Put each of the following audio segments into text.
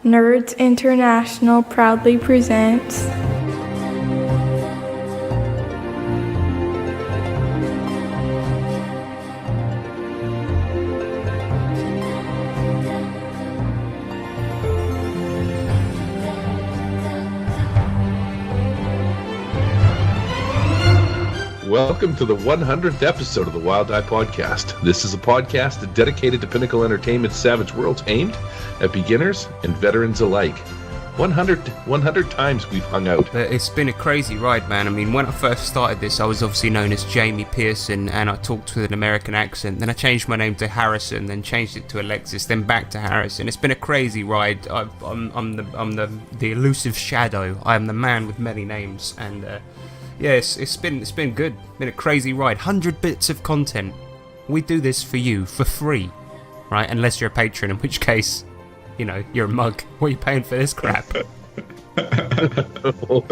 Nerds International proudly presents Welcome to the 100th episode of the Wild Eye Podcast. This is a podcast dedicated to Pinnacle Entertainment's Savage Worlds, aimed at beginners and veterans alike. 100 times we've hung out. It's been a crazy ride, man. I mean, when I first started this, I was obviously known as Jamie Pearson, and I talked with an American accent. Then I changed my name to Harrison, then changed it to Alexis, then back to Harrison. It's been a crazy ride. I'm the elusive shadow. I am the man with many names, and yeah, it's been good. Been a crazy ride. 100 bits of content. We do this for you for free, right? Unless you're a patron, in which case, you know, you're a mug. What are you paying for this crap? Wow.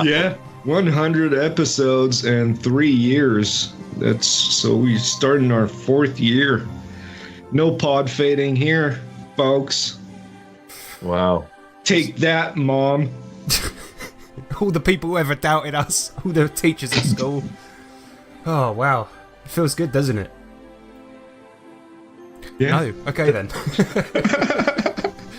Yeah, 100 episodes and 3 years. So we start in our 4th year. No pod fading here, folks. Wow. Take that, Mom. All the people who ever doubted us, all the teachers at school. Oh, wow. It feels good, doesn't it? Yeah. No. Okay, then.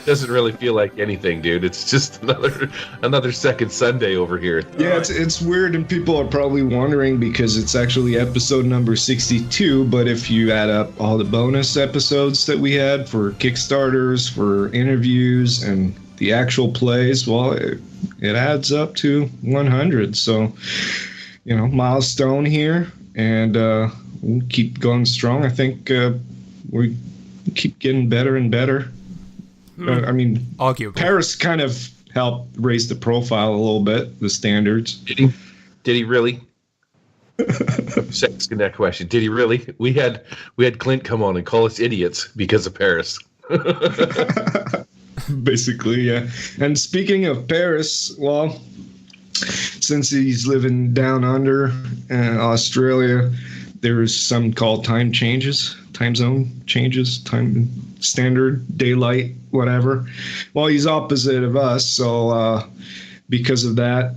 Doesn't really feel like anything, dude. It's just another second Sunday over here. Yeah, it's weird, and people are probably wondering because it's actually episode number 62, but if you add up all the bonus episodes that we had for Kickstarters, for interviews, and the actual plays, well, it adds up to 100. So, you know, milestone here, and we'll keep going strong. I think we keep getting better and better. I mean, arguably. Paris kind of helped raise the profile a little bit, the standards. Did he really? Asking that question. Did he really? We had Clint come on and call us idiots because of Paris. Basically, yeah. And speaking of Paris, well, since he's living down under in Australia, there's some called time zone changes, time standard, daylight, whatever. Well, he's opposite of us, so because of that,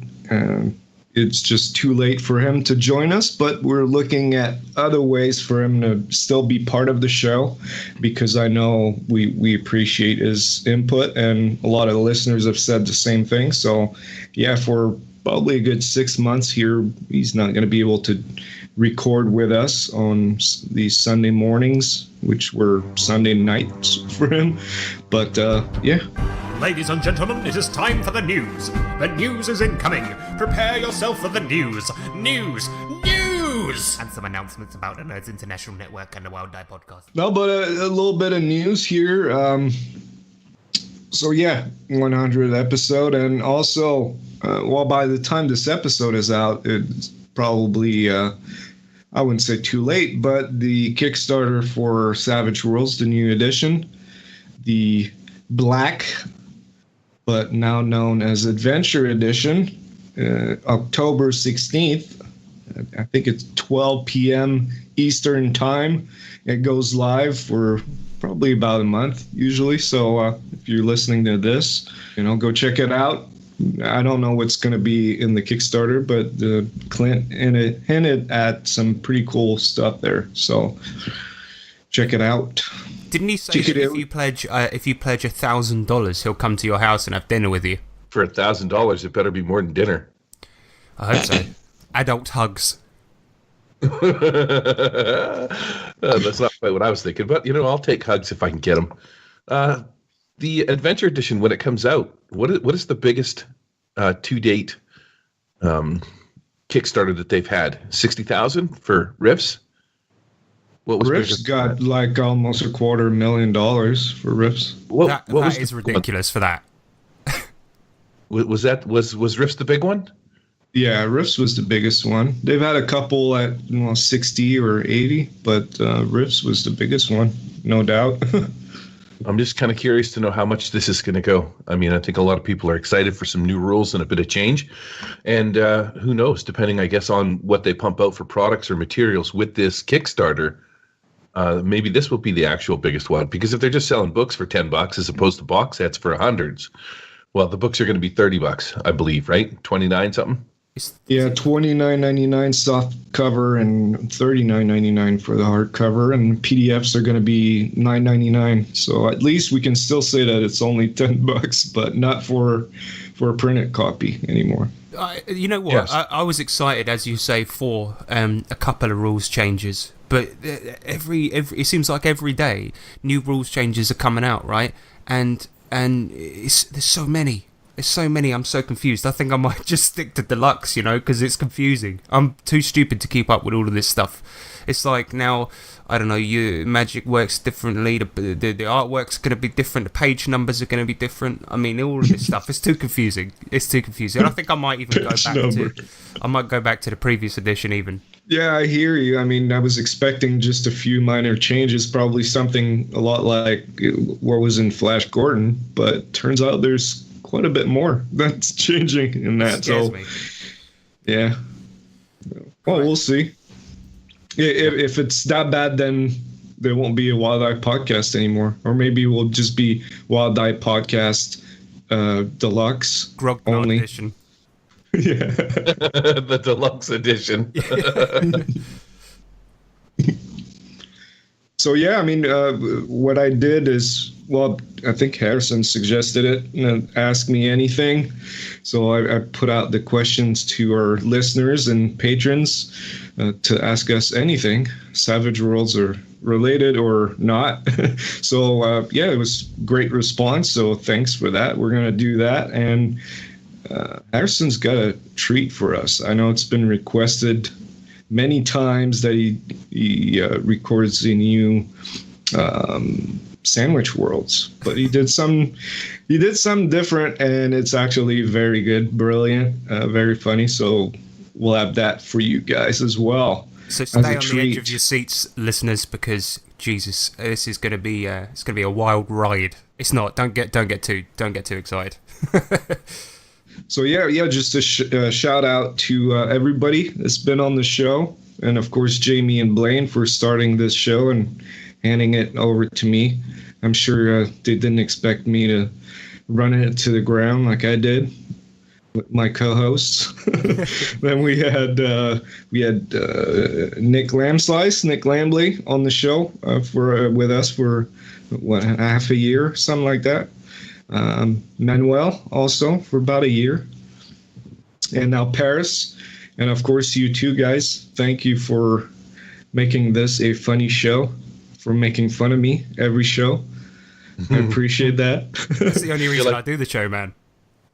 it's just too late for him to join us, but we're looking at other ways for him to still be part of the show, because I know we appreciate his input, and a lot of the listeners have said the same thing. So yeah, for probably a good 6 months here, he's not going to be able to record with us on these Sunday mornings, which were Sunday nights for him. But yeah. Ladies and gentlemen, it is time for the news. The news is incoming. Prepare yourself for the news. News! And some announcements about the Nerds International Network and the Wild Eye Podcast. No, but a little bit of news here. So yeah, 100th episode. And also, well, by the time this episode is out, it's probably, I wouldn't say too late, but the Kickstarter for Savage Worlds, the new edition, the Black, but now known as Adventure Edition, October 16th. I think it's 12 p.m. Eastern time. It goes live for probably about a month usually. So if you're listening to this, you know, go check it out. I don't know what's going to be in the Kickstarter, but Clint hinted at some pretty cool stuff there. So check it out. Didn't he say that if you pledge $1,000, he'll come to your house and have dinner with you? For $1,000, it better be more than dinner. I hope so. Adult hugs. That's not quite what I was thinking, but you know, I'll take hugs if I can get them. The Adventure Edition, when it comes out, what is the biggest to date Kickstarter that they've had? 60,000 for Rifts? What was Rifts got like almost $250,000 for Rifts. That is ridiculous for that. Was Rifts the big one? Yeah, Rifts was the biggest one. They've had a couple at 60 or 80, but Rifts was the biggest one, no doubt. I'm just kind of curious to know how much this is going to go. I mean, I think a lot of people are excited for some new rules and a bit of change. And who knows, depending, I guess, on what they pump out for products or materials with this Kickstarter, maybe this will be the actual biggest one, because if they're just selling books for $10 as opposed to box sets for hundreds, well, the books are going to be $30, I believe, right? 29 something. Yeah, $29.99 soft cover and $39.99 for the hardcover, and PDFs are going to be $9.99. So at least we can still say that it's only $10, but not for a printed copy anymore. You know what? Yes. I was excited, as you say, for a couple of rules changes, but every it seems like every day new rules changes are coming out, right? And there's so many. There's so many. I'm so confused. I think I might just stick to deluxe, because it's confusing. I'm too stupid to keep up with all of this stuff. It's like now, I don't know, magic works differently. The artwork's going to be different. The page numbers are going to be different. I mean, all of this stuff. It's too confusing. It's too confusing. I think I might even go back to the previous edition even. Yeah, I hear you. I mean, I was expecting just a few minor changes, probably something a lot like what was in Flash Gordon, but turns out there's quite a bit more that's changing in that. Scares so me. Yeah, well, we'll see. If it's that bad, then there won't be a Wild Eye podcast anymore, or maybe we'll just be Wild Eye podcast deluxe Grognard only edition. Yeah. The deluxe edition. So yeah, I mean, what I did is, well, I think Harrison suggested it, ask me anything. So I put out the questions to our listeners and patrons to ask us anything, Savage Worlds or related or not. So yeah, it was great response. So thanks for that. We're going to do that. And Harrison's got a treat for us. I know it's been requested many times that he records the new Sandwich Worlds, but he did some different, and it's actually very good, brilliant, very funny. So we'll have that for you guys as well. So stay on the edge of your seats, listeners, because Jesus, this is going to be it's going to be a wild ride. It's not. Don't get too excited. So yeah, just a shout out to everybody that's been on the show, and of course Jamie and Blaine for starting this show and handing it over to me. I'm sure they didn't expect me to run it to the ground like I did with my co-hosts. Then we had Nick Lambley on the show with us for half a year, something like that. Manuel also for about a year, and now Paris, and of course you two guys. Thank you for making this a funny show, for making fun of me every show. I appreciate that. That's the only reason I do the show, man.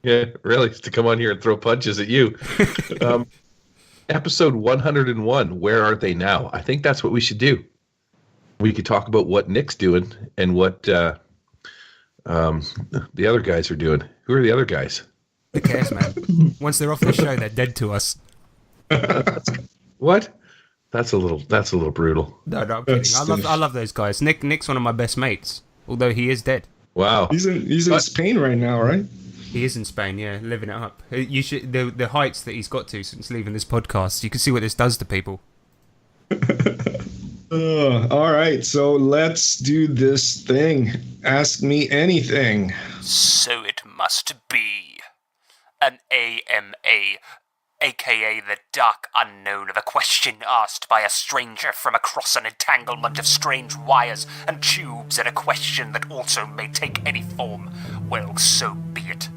Yeah, really, to come on here and throw punches at you. Episode 101, where are they now? I think that's what we should do. We could talk about what Nick's doing and what the other guys are doing. Who are the other guys? Who cares, man? Once they're off the show, they're dead to us. What? That's a little brutal. No, I'm kidding. I love those guys. Nick's one of my best mates, although he is dead. Wow. He's in Spain right now, right? He is in Spain, yeah, living it up. You should the heights that he's got to since leaving this podcast. You can see what this does to people. All right, so let's do this thing. Ask me anything. So it must be an AMA, aka the dark unknown of a question asked by a stranger from across an entanglement of strange wires and tubes, and a question that also may take any form. Well, so be it.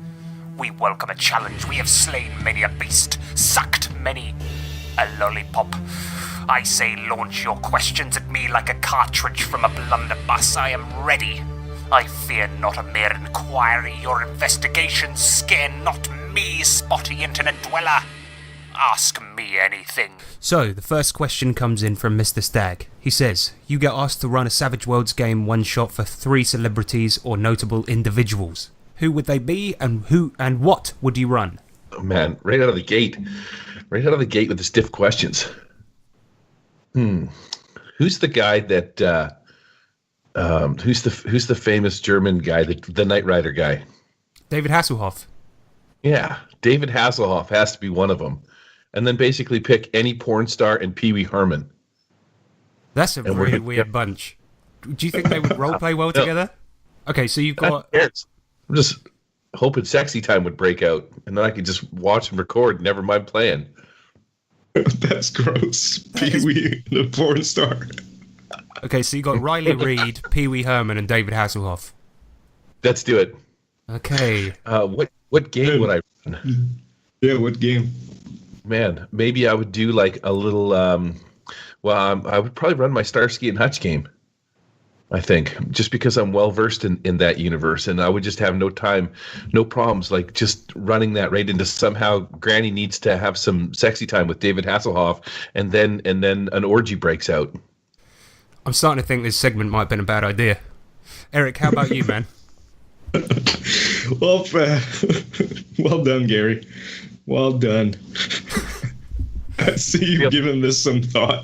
We welcome a challenge. We have slain many a beast, sucked many a lollipop. I say launch your questions at me like a cartridge from a blunderbuss. I am ready. I fear not a mere inquiry. Your investigations scare not me, spotty internet dweller. Ask me anything. So, the first question comes in from Mr. Stagg. He says, you get asked to run a Savage Worlds game one shot for 3 celebrities or notable individuals. Who would they be, and what would you run? Oh, man, right out of the gate with the stiff questions. Who's the guy that who's the famous German guy, the Knight Rider guy? David Hasselhoff. Yeah, David Hasselhoff has to be one of them. And then basically pick any porn star and Pee Wee Herman. That's a And we're really gonna- weird bunch. Do you think they would roleplay well together? Okay, so you've got... I'm just hoping sexy time would break out, and then I could just watch and record, never mind playing. That's gross. Pee-wee, the porn star. Okay, so you got Riley Reid, Pee Wee Herman, and David Hasselhoff. Let's do it. Okay. What game would I run? Yeah, what game? Man, maybe I would do like a little. I would probably run my Starsky and Hutch game. I think just because I'm well versed in that universe, and I would just have no problems, like just running that right into somehow Granny needs to have some sexy time with David Hasselhoff, and then an orgy breaks out. I'm starting to think this segment might have been a bad idea. Eric, how about you, man? Well, well done, Gary. Well done. I see you've given this some thought.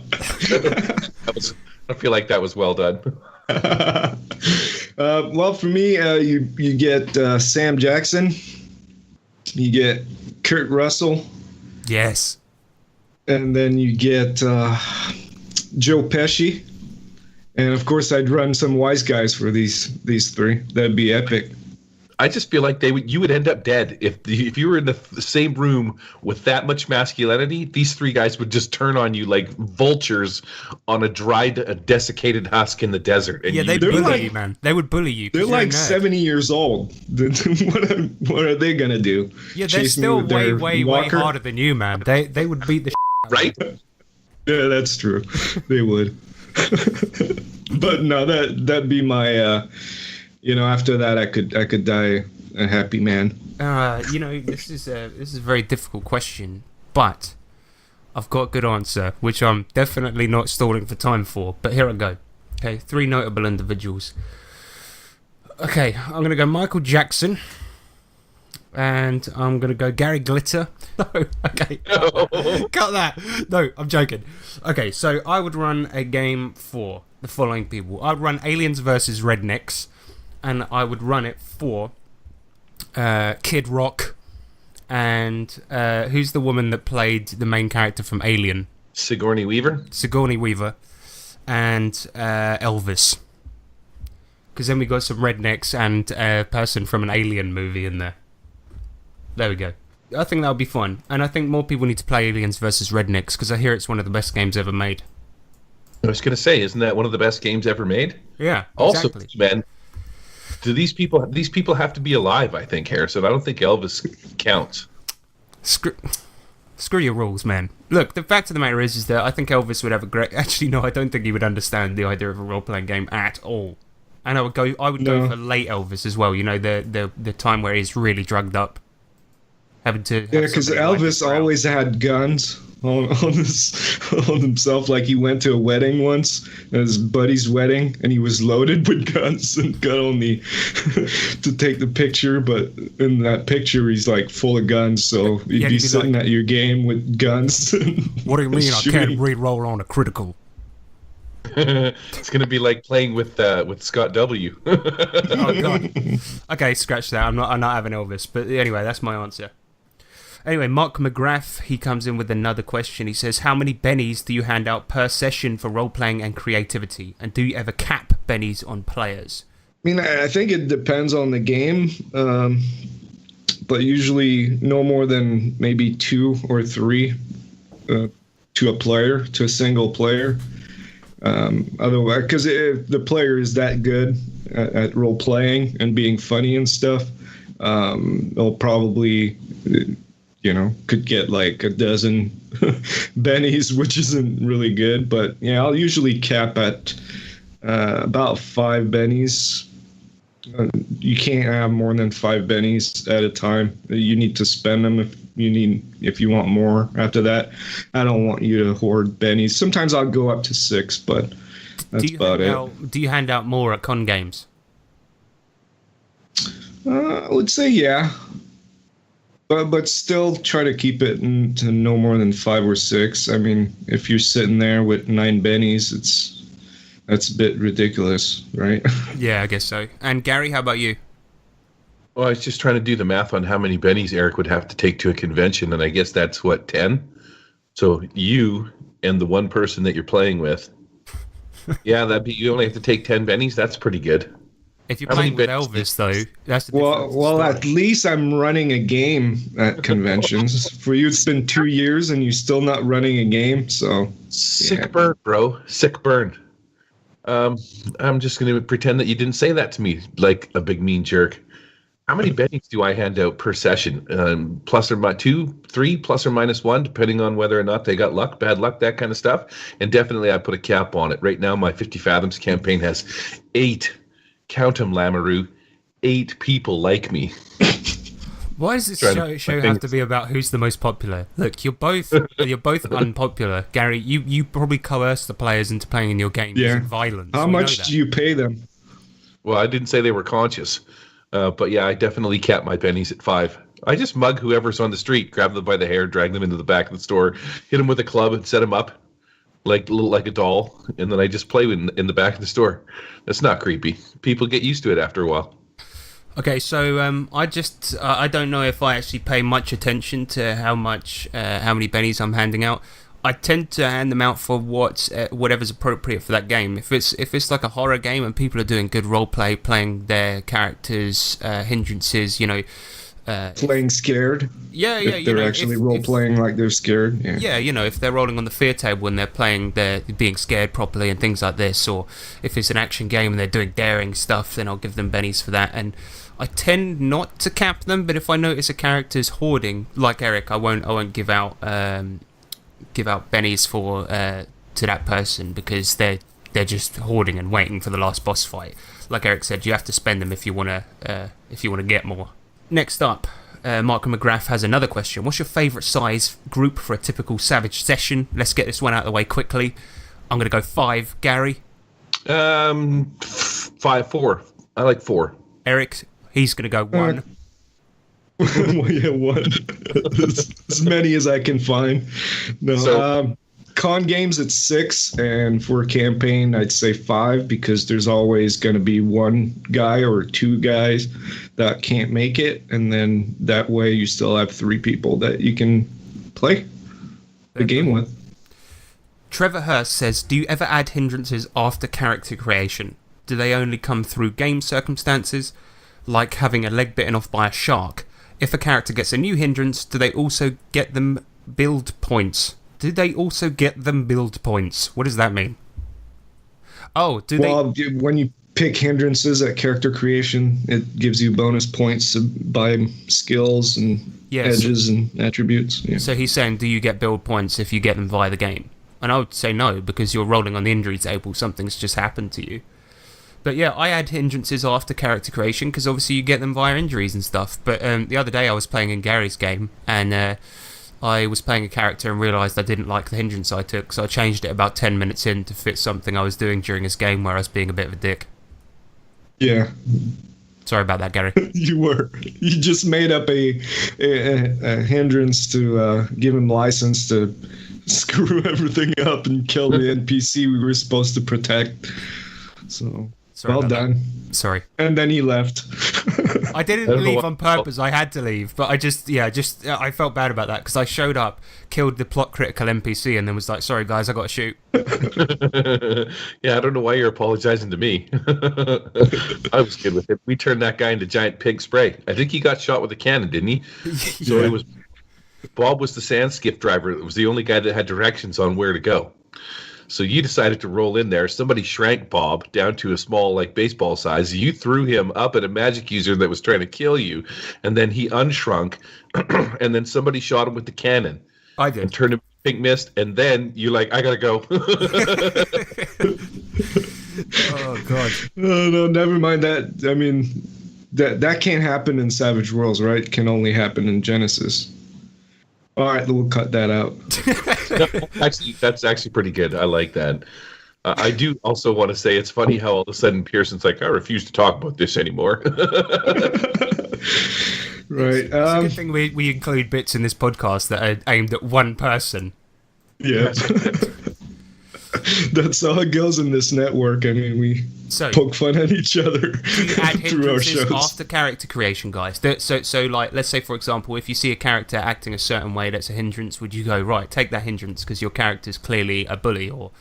I feel like that was well done. Well, for me, you get Sam Jackson, you get Kurt Russell, Yes. and then you get Joe Pesci, and of course, I'd run some wise guys for these three. That'd be epic. I just feel like you would end up dead if you were in the same room with that much masculinity. These three guys would just turn on you like vultures on a dried, desiccated husk in the desert. And Yeah, they'd They're bully like- you, man. They would bully you. 'cause They're you're a like nerd. 70 years old. What are they gonna do? Yeah, they're Chase me still with way, their way, walker? way harder than you, man. They would beat the right? Yeah, that's true. They would. But no, that'd be my. After that, I could die a happy man. This is a very difficult question, but I've got a good answer, which I'm definitely not stalling for time for. But here I go. Okay, 3 notable individuals. Okay, I'm gonna go Michael Jackson, and I'm gonna go Gary Glitter. No, okay, cut that. No, I'm joking. Okay, so I would run a game for the following people. I'd run Aliens versus Rednecks, and I would run it for Kid Rock, and who's the woman that played the main character from Alien? Sigourney Weaver. Sigourney Weaver, and Elvis. Because then we got some rednecks and a person from an Alien movie in there. There we go. I think that would be fun, and I think more people need to play Aliens versus Rednecks because I hear it's one of the best games ever made. I was going to say, isn't that one of the best games ever made? Yeah, Also, exactly. man, do these people have to be alive? I think, Harrison. I don't think Elvis counts. Screw your rules, man. Look, the fact of the matter is that I think Elvis would have a great... Actually, no, I don't think he would understand the idea of a role-playing game at all. And I would go No. for late Elvis as well. You know, the time where he's really drugged up, having to. Yeah, because Elvis always had guns on himself. Like he went to a wedding once, his buddy's wedding, and he was loaded with guns and got only to take the picture. But in that picture, he's like full of guns. So you'd Yeah, be he'd be sitting like- at your game with guns. What do you mean I can't shooting. re-roll on a critical? It's going to be like playing with Scott W. Oh god. Okay, scratch that. I'm not having Elvis. But anyway, that's my answer. Anyway, Mark McGrath, he comes in with another question. He says, how many bennies do you hand out per session for role-playing and creativity? And do you ever cap bennies on players? I mean, I think it depends on the game, but usually no more than maybe 2 or 3 to a player, to a single player. Otherwise, because if the player is that good at role playing and being funny and stuff, they'll probably, could get like a dozen bennies, which isn't really good. But yeah, I'll usually cap at about 5 bennies. You can't have more than 5 bennies at a time. You need to spend them if you want more after that. I don't want you to hoard bennies. Sometimes I'll go up to 6, but that's about it. Do you hand out more at con games? I would say yeah, but still try to keep it to no more than 5 or 6. I mean, if you're sitting there with 9 bennies, that's a bit ridiculous, right? Yeah, I guess so. And Gary, how about you? Well, I was just trying to do the math on how many bennies Eric would have to take to a convention, and I guess that's, 10? So you and the one person that you're playing with, Yeah, you only have to take 10 bennies. That's pretty good. If you're How many playing with bennies? Elvis, though, that's the difference. Well, at least I'm running a game at conventions. For you, it's been 2 years and you're still not running a game. So Sick burn, bro. Sick burn. I'm just going to pretend that you didn't say that to me like a big mean jerk. How many bennies do I hand out per session? Plus or minus 2, 3, plus or minus 1, depending on whether or not they got luck, bad luck, that kind of stuff. And definitely I put a cap on it. Right now, my 50 Fathoms campaign has 8, count 'em, Lamoureux, 8 people like me. Why does this show have to be about who's the most popular? Look, you're both unpopular, Gary. You probably coerce the players into playing in your game using violence. How much do you pay them? Well, I didn't say they were conscious. But yeah, I definitely cap my pennies at 5. I just mug whoever's on the street, grab them by the hair, drag them into the back of the store, hit them with a club and set them up like a doll, and then I just play in the back of the store. That's not creepy. People get used to it after a while. Okay, so I don't know if I actually pay much attention to how many bennies I'm handing out. I tend to hand them out for whatever's appropriate for that game. If it's like a horror game and people are doing good role play, playing their characters' hindrances, playing scared. Yeah. If they're actually role playing like they're scared. Yeah, if they're rolling on the fear table and they're being scared properly and things like this, or if it's an action game and they're doing daring stuff, then I'll give them bennies for that. And I tend not to cap them, but if I notice a character's hoarding, like Eric, I won't give out bennies for to that person because they're just hoarding and waiting for the last boss fight. Like Eric said, you have to spend them if you wanna get more. Next up, Mark McGrath has another question. What's your favourite size group for a typical Savage session? Let's get this one out of the way quickly. I'm gonna go 5. Gary? 4. I like 4. Eric? He's gonna go 1. Well, yeah, 1. as many as I can find. No, con games at 6, and for a campaign I'd say 5 because there's always going to be one guy or 2 guys that can't make it, and then that way you still have 3 people that you can play the game with. Trevor Hurst says, do you ever add hindrances after character creation? Do they only come through game circumstances, like having a leg bitten off by a shark? If a character gets a new hindrance, do they also get them build points? What does that mean? Oh, when you pick hindrances at character creation, it gives you bonus points to buy skills and edges and attributes. Yeah. So he's saying, do you get build points if you get them via the game? And I would say no, because you're rolling on the injury table, something's just happened to you. But yeah, I add hindrances after character creation because obviously you get them via injuries and stuff. But the other day I was playing in Gary's game and I was playing a character and realised I didn't like the hindrance I took, so I changed it about 10 minutes in to fit something I was doing during his game where I was being a bit of a dick. Yeah. Sorry about that, Gary. You were. You just made up a hindrance to give him license to screw everything up and kill the NPC we were supposed to protect. So... Sorry well done. That. Sorry. And then he left. I didn't leave on purpose. I had to leave, but I I felt bad about that because I showed up, killed the plot critical NPC, and then was like, "Sorry guys, I got to shoot." Yeah, I don't know why you're apologizing to me. I was good with it. We turned that guy into giant pig spray. I think he got shot with a cannon, didn't he? So it was. Bob was the sand skip driver. It was the only guy that had directions on where to go. So you decided to roll in there. Somebody shrank Bob down to a small, like, baseball size. You threw him up at a magic user that was trying to kill you, and then he unshrunk, and then somebody shot him with the cannon. I did. And turned him pink mist, and then you're like, I gotta go. Oh, God. No, never mind that. I mean, that can't happen in Savage Worlds, right? It can only happen in Genesis. All right, we'll cut that out. Actually, that's actually pretty good. I like that. I do also want to say it's funny how all of a sudden Pearson's like, I refuse to talk about this anymore. Right. It's a good thing we include bits in this podcast that are aimed at one person. Yeah. That's how it goes in this network. I mean, we poke fun at each other through our shows. After character creation, guys. So, like, let's say, for example, if you see a character acting a certain way that's a hindrance, would you go, right, take that hindrance because your character's clearly a bully or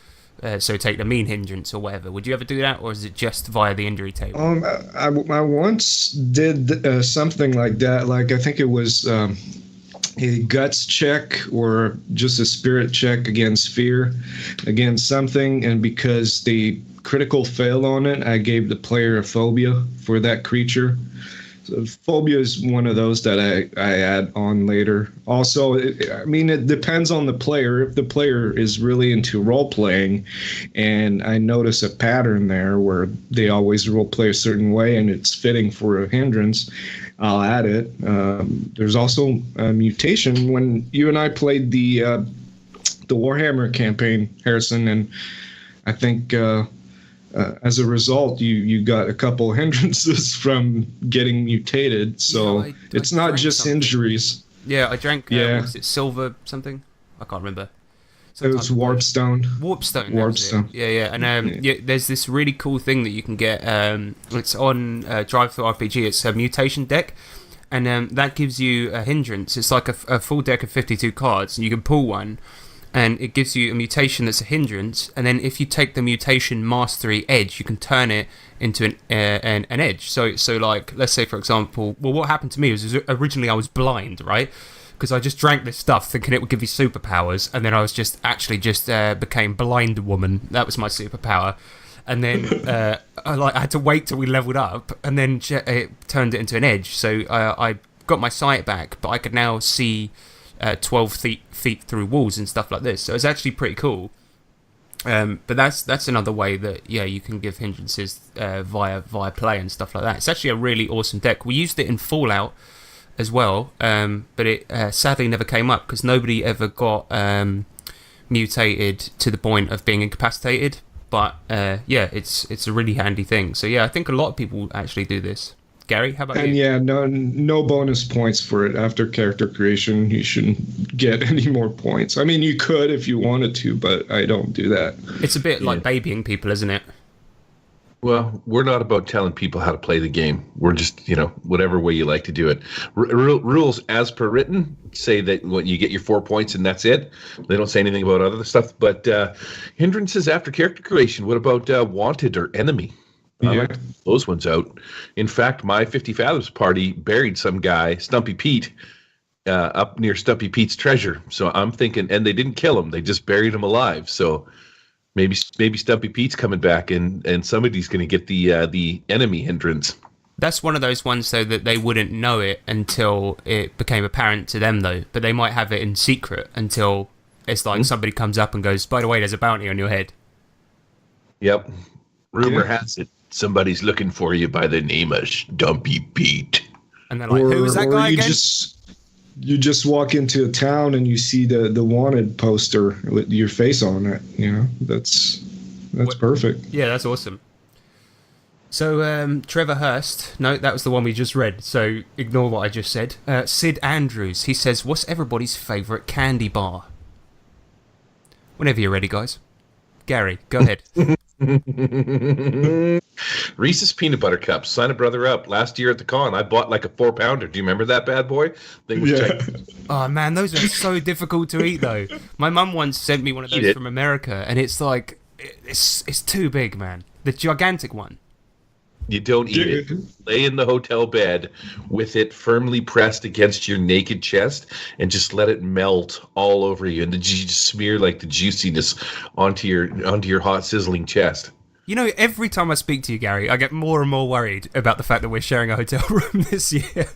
So take the mean hindrance or whatever. Would you ever do that, or is it just via the injury table? I once did something like that. Like I think it was a guts check or just a spirit check against fear, against something, and because the critical failed on it, I gave the player a phobia for that creature. So phobia is one of those that I add on later. Also, it depends on the player. If the player is really into role playing, and I notice a pattern there where they always role play a certain way, and it's fitting for a hindrance, I'll add it. There's also a mutation. When you and I played the Warhammer campaign, Harrison, and I think. As a result, you got a couple hindrances from getting mutated. So it's not just something. Injuries. Yeah, I drank, was it silver something? I can't remember. It was Warpstone. Warpstone. Yeah. And there's this really cool thing that you can get. It's on Drive-Thru RPG. It's a mutation deck. And that gives you a hindrance. It's like a full deck of 52 cards. And you can pull one. And it gives you a mutation that's a hindrance, and then if you take the mutation mastery edge, you can turn it into an edge. So like, let's say for example, well, what happened to me was originally I was blind, right? Because I just drank this stuff thinking it would give you superpowers, and then I was just became blind woman. That was my superpower, and then I had to wait till we leveled up, and then it turned it into an edge. So I got my sight back, but I could now see 12 feet through walls and stuff like this. So it's actually pretty cool. But that's another way that you can give hindrances via play and stuff like that. It's actually a really awesome deck. We used it in Fallout as well, but it sadly never came up because nobody ever got mutated to the point of being incapacitated. But it's a really handy thing. So I think a lot of people actually do this. Gary, how about you? And no bonus points for it after character creation. You shouldn't get any more points. I mean, you could if you wanted to, but I don't do that. It's a bit like babying people, isn't it? Well, we're not about telling people how to play the game. We're just, whatever way you like to do it. Rules as per written say that when you get your 4 points and that's it. They don't say anything about other stuff. But hindrances after character creation. What about wanted or enemy? I like those ones out. In fact, my 50 Fathoms party buried some guy, Stumpy Pete, up near Stumpy Pete's treasure. So I'm thinking, and they didn't kill him; they just buried him alive. So maybe Stumpy Pete's coming back, and somebody's going to get the enemy hindrance. That's one of those ones, though, that they wouldn't know it until it became apparent to them, though. But they might have it in secret until it's like somebody comes up and goes, "By the way, there's a bounty on your head." Yep. Rumor has it. Somebody's looking for you by the name of Stumpy Pete. And they're like, who is that guy again? You just walk into a town and you see the wanted poster with your face on it. That's perfect. Yeah, that's awesome. So Trevor Hurst, no, that was the one we just read, so ignore what I just said. Sid Andrews, he says, what's everybody's favourite candy bar? Whenever you're ready, guys. Gary, go ahead. Reese's Peanut Butter Cups. Sign a brother up. Last year at the con, I bought like a 4-pounder. Do you remember that bad boy? Thing was Oh man, those are so difficult to eat though. My mum once sent me one of those from America, and it's like it's too big, man. The gigantic one. You don't eat it. Lay in the hotel bed with it firmly pressed against your naked chest and just let it melt all over you. And then you just smear like the juiciness onto your hot sizzling chest. Every time I speak to you, Gary, I get more and more worried about the fact that we're sharing a hotel room this year.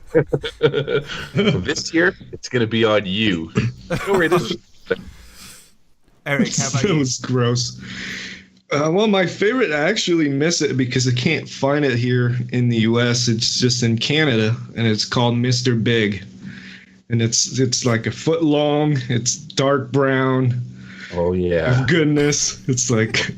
This year, it's going to be on you. Don't worry, Eric, how about you? That was gross. Well, my favorite, I actually miss it because I can't find it here in the U.S. It's just in Canada, and it's called Mr. Big. And it's like a foot long. It's dark brown. Oh, yeah. Oh, goodness. It's like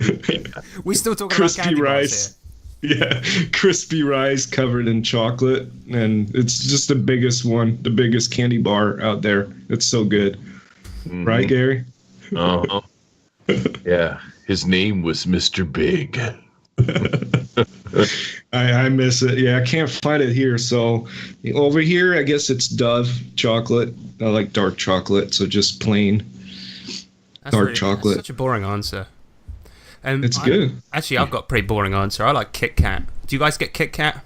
we still talking crispy about candy rice. Yeah, crispy rice covered in chocolate. And it's just the biggest candy bar out there. It's so good. Mm-hmm. Right, Gary? Uh-huh. Yeah. His name was Mr. Big. I miss it. Yeah, I can't find it here. So over here, I guess it's Dove chocolate. I like dark chocolate, so just plain dark chocolate. That's such a boring answer. It's good. Actually, I've got a pretty boring answer. I like Kit Kat. Do you guys get Kit Kat?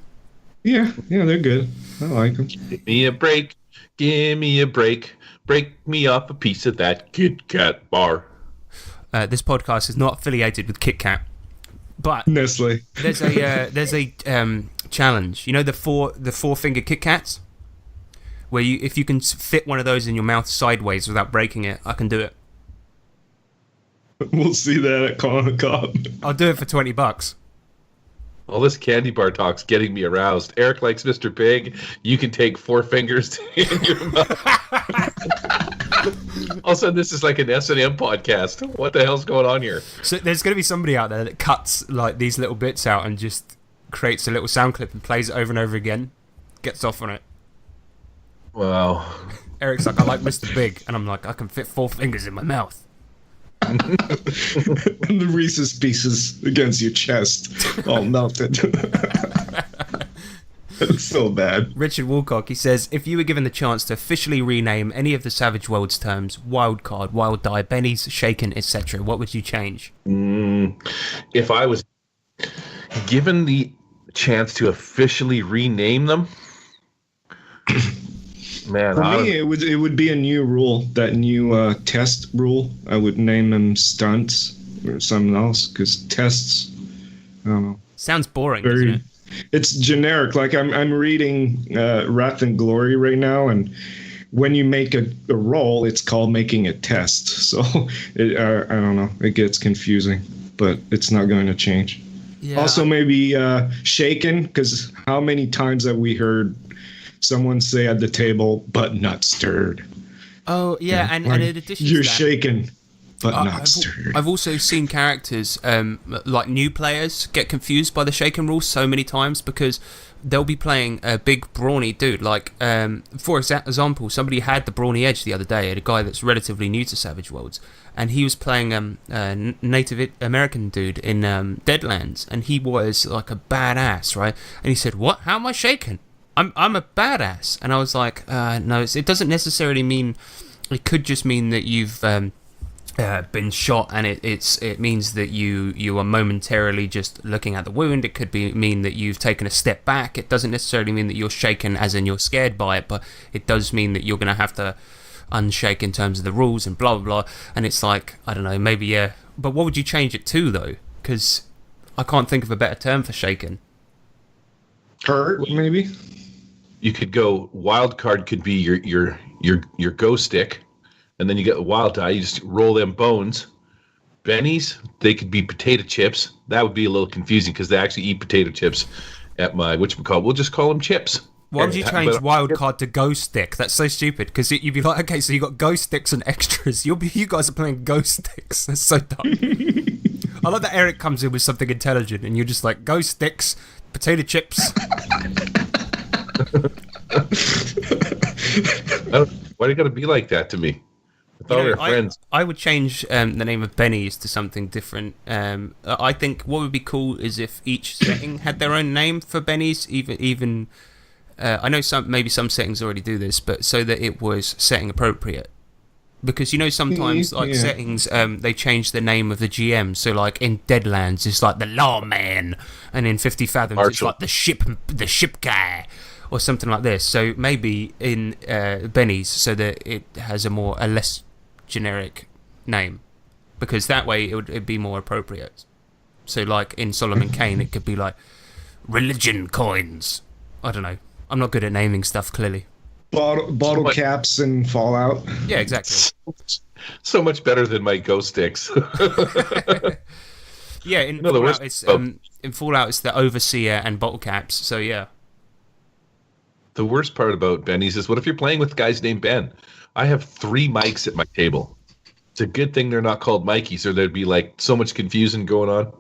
Yeah, they're good. I like them. Give me a break. Give me a break. Break me off a piece of that Kit Kat bar. This podcast is not affiliated with Kit Kat, but Nestle. there's a challenge. You know the four finger Kit Kats, where if you can fit one of those in your mouth sideways without breaking it, I can do it. We'll see that at Con-Con. I'll do it for $20. All this candy bar talk's getting me aroused. Eric likes Mr. Pig. You can take 4 fingers in your mouth. All of a sudden, this is like an S&M podcast. What the hell's going on here? So there's going to be somebody out there that cuts like these little bits out and just creates a little sound clip and plays it over and over again. Gets off on it. Wow. Eric's like, I like Mr. Big, and I'm like, I can fit 4 fingers in my mouth. And the Reese's Pieces against your chest, all melted. It's so bad. Richard Woolcock, he says, if you were given the chance to officially rename any of the Savage Worlds terms, wild card, wild die, bennies, shaken, etc., what would you change? If I was given the chance to officially rename them, man, For me, it would be a new rule, that new test rule. I would name them stunts or something else, because tests, I don't know. Sounds boring, doesn't it? It's generic. Like I'm reading Wrath and Glory right now, and when you make a roll, it's called making a test. So I don't know. It gets confusing, but it's not going to change. Yeah. Also, maybe shaken, because how many times have we heard someone say at the table, but not stirred? Oh, yeah, and in addition you're to that, shaken, but not stirred. I've also seen characters, like new players, get confused by the shaken rule so many times because they'll be playing a big brawny dude. Like, for example, somebody had the brawny edge the other day, a guy that's relatively new to Savage Worlds, and he was playing a Native American dude in Deadlands, and he was like a badass, right? And he said, "What? How am I shaken? I'm a badass." And I was like, no, it doesn't necessarily mean. It could just mean that you've been shot, and it means that you are momentarily just looking at the wound. It could mean that you've taken a step back. It doesn't necessarily mean that you're shaken as in you're scared by it, but it does mean that you're going to have to unshake in terms of the rules and blah blah blah. And it's like, I don't know, maybe yeah. But what would you change it to though? Because I can't think of a better term for shaken. Hurt, maybe. You could go wild card. Could be your go stick, and then you get a wild die. You just roll them bones. Bennies, they could be potato chips. That would be a little confusing because they actually eat potato chips at my whatchamacallit. We'll just call them chips. Why would you change wild card to go stick? That's so stupid because you'd be like, okay, so you got go sticks and extras. You guys are playing go sticks. That's so dumb. I like that Eric comes in with something intelligent, and you're just like go sticks, potato chips. Why do you got to be like that to me? I thought we were friends. I would change the name of Benny's to something different. I think what would be cool is if each setting had their own name for Benny's. Even I know some settings already do this, but so that it was setting appropriate. Because sometimes settings they change the name of the GM. So like in Deadlands it's like the lawman, and in 50 Fathoms Marshall. It's like the ship guy. Or something like this. So maybe in Benny's, so that it has a less generic name, because that way it'd be more appropriate. So like in Solomon Kane, it could be like religion coins. I don't know. I'm not good at naming stuff. Clearly. Bottle caps and Fallout. Yeah, exactly. So much better than my Go Sticks. Yeah, in Fallout, in Fallout it's the Overseer and bottle caps. So yeah. The worst part about Benny's is, what if you're playing with guys named Ben? I have 3 mics at my table. It's a good thing they're not called Mikeys, or there'd be like so much confusion going on.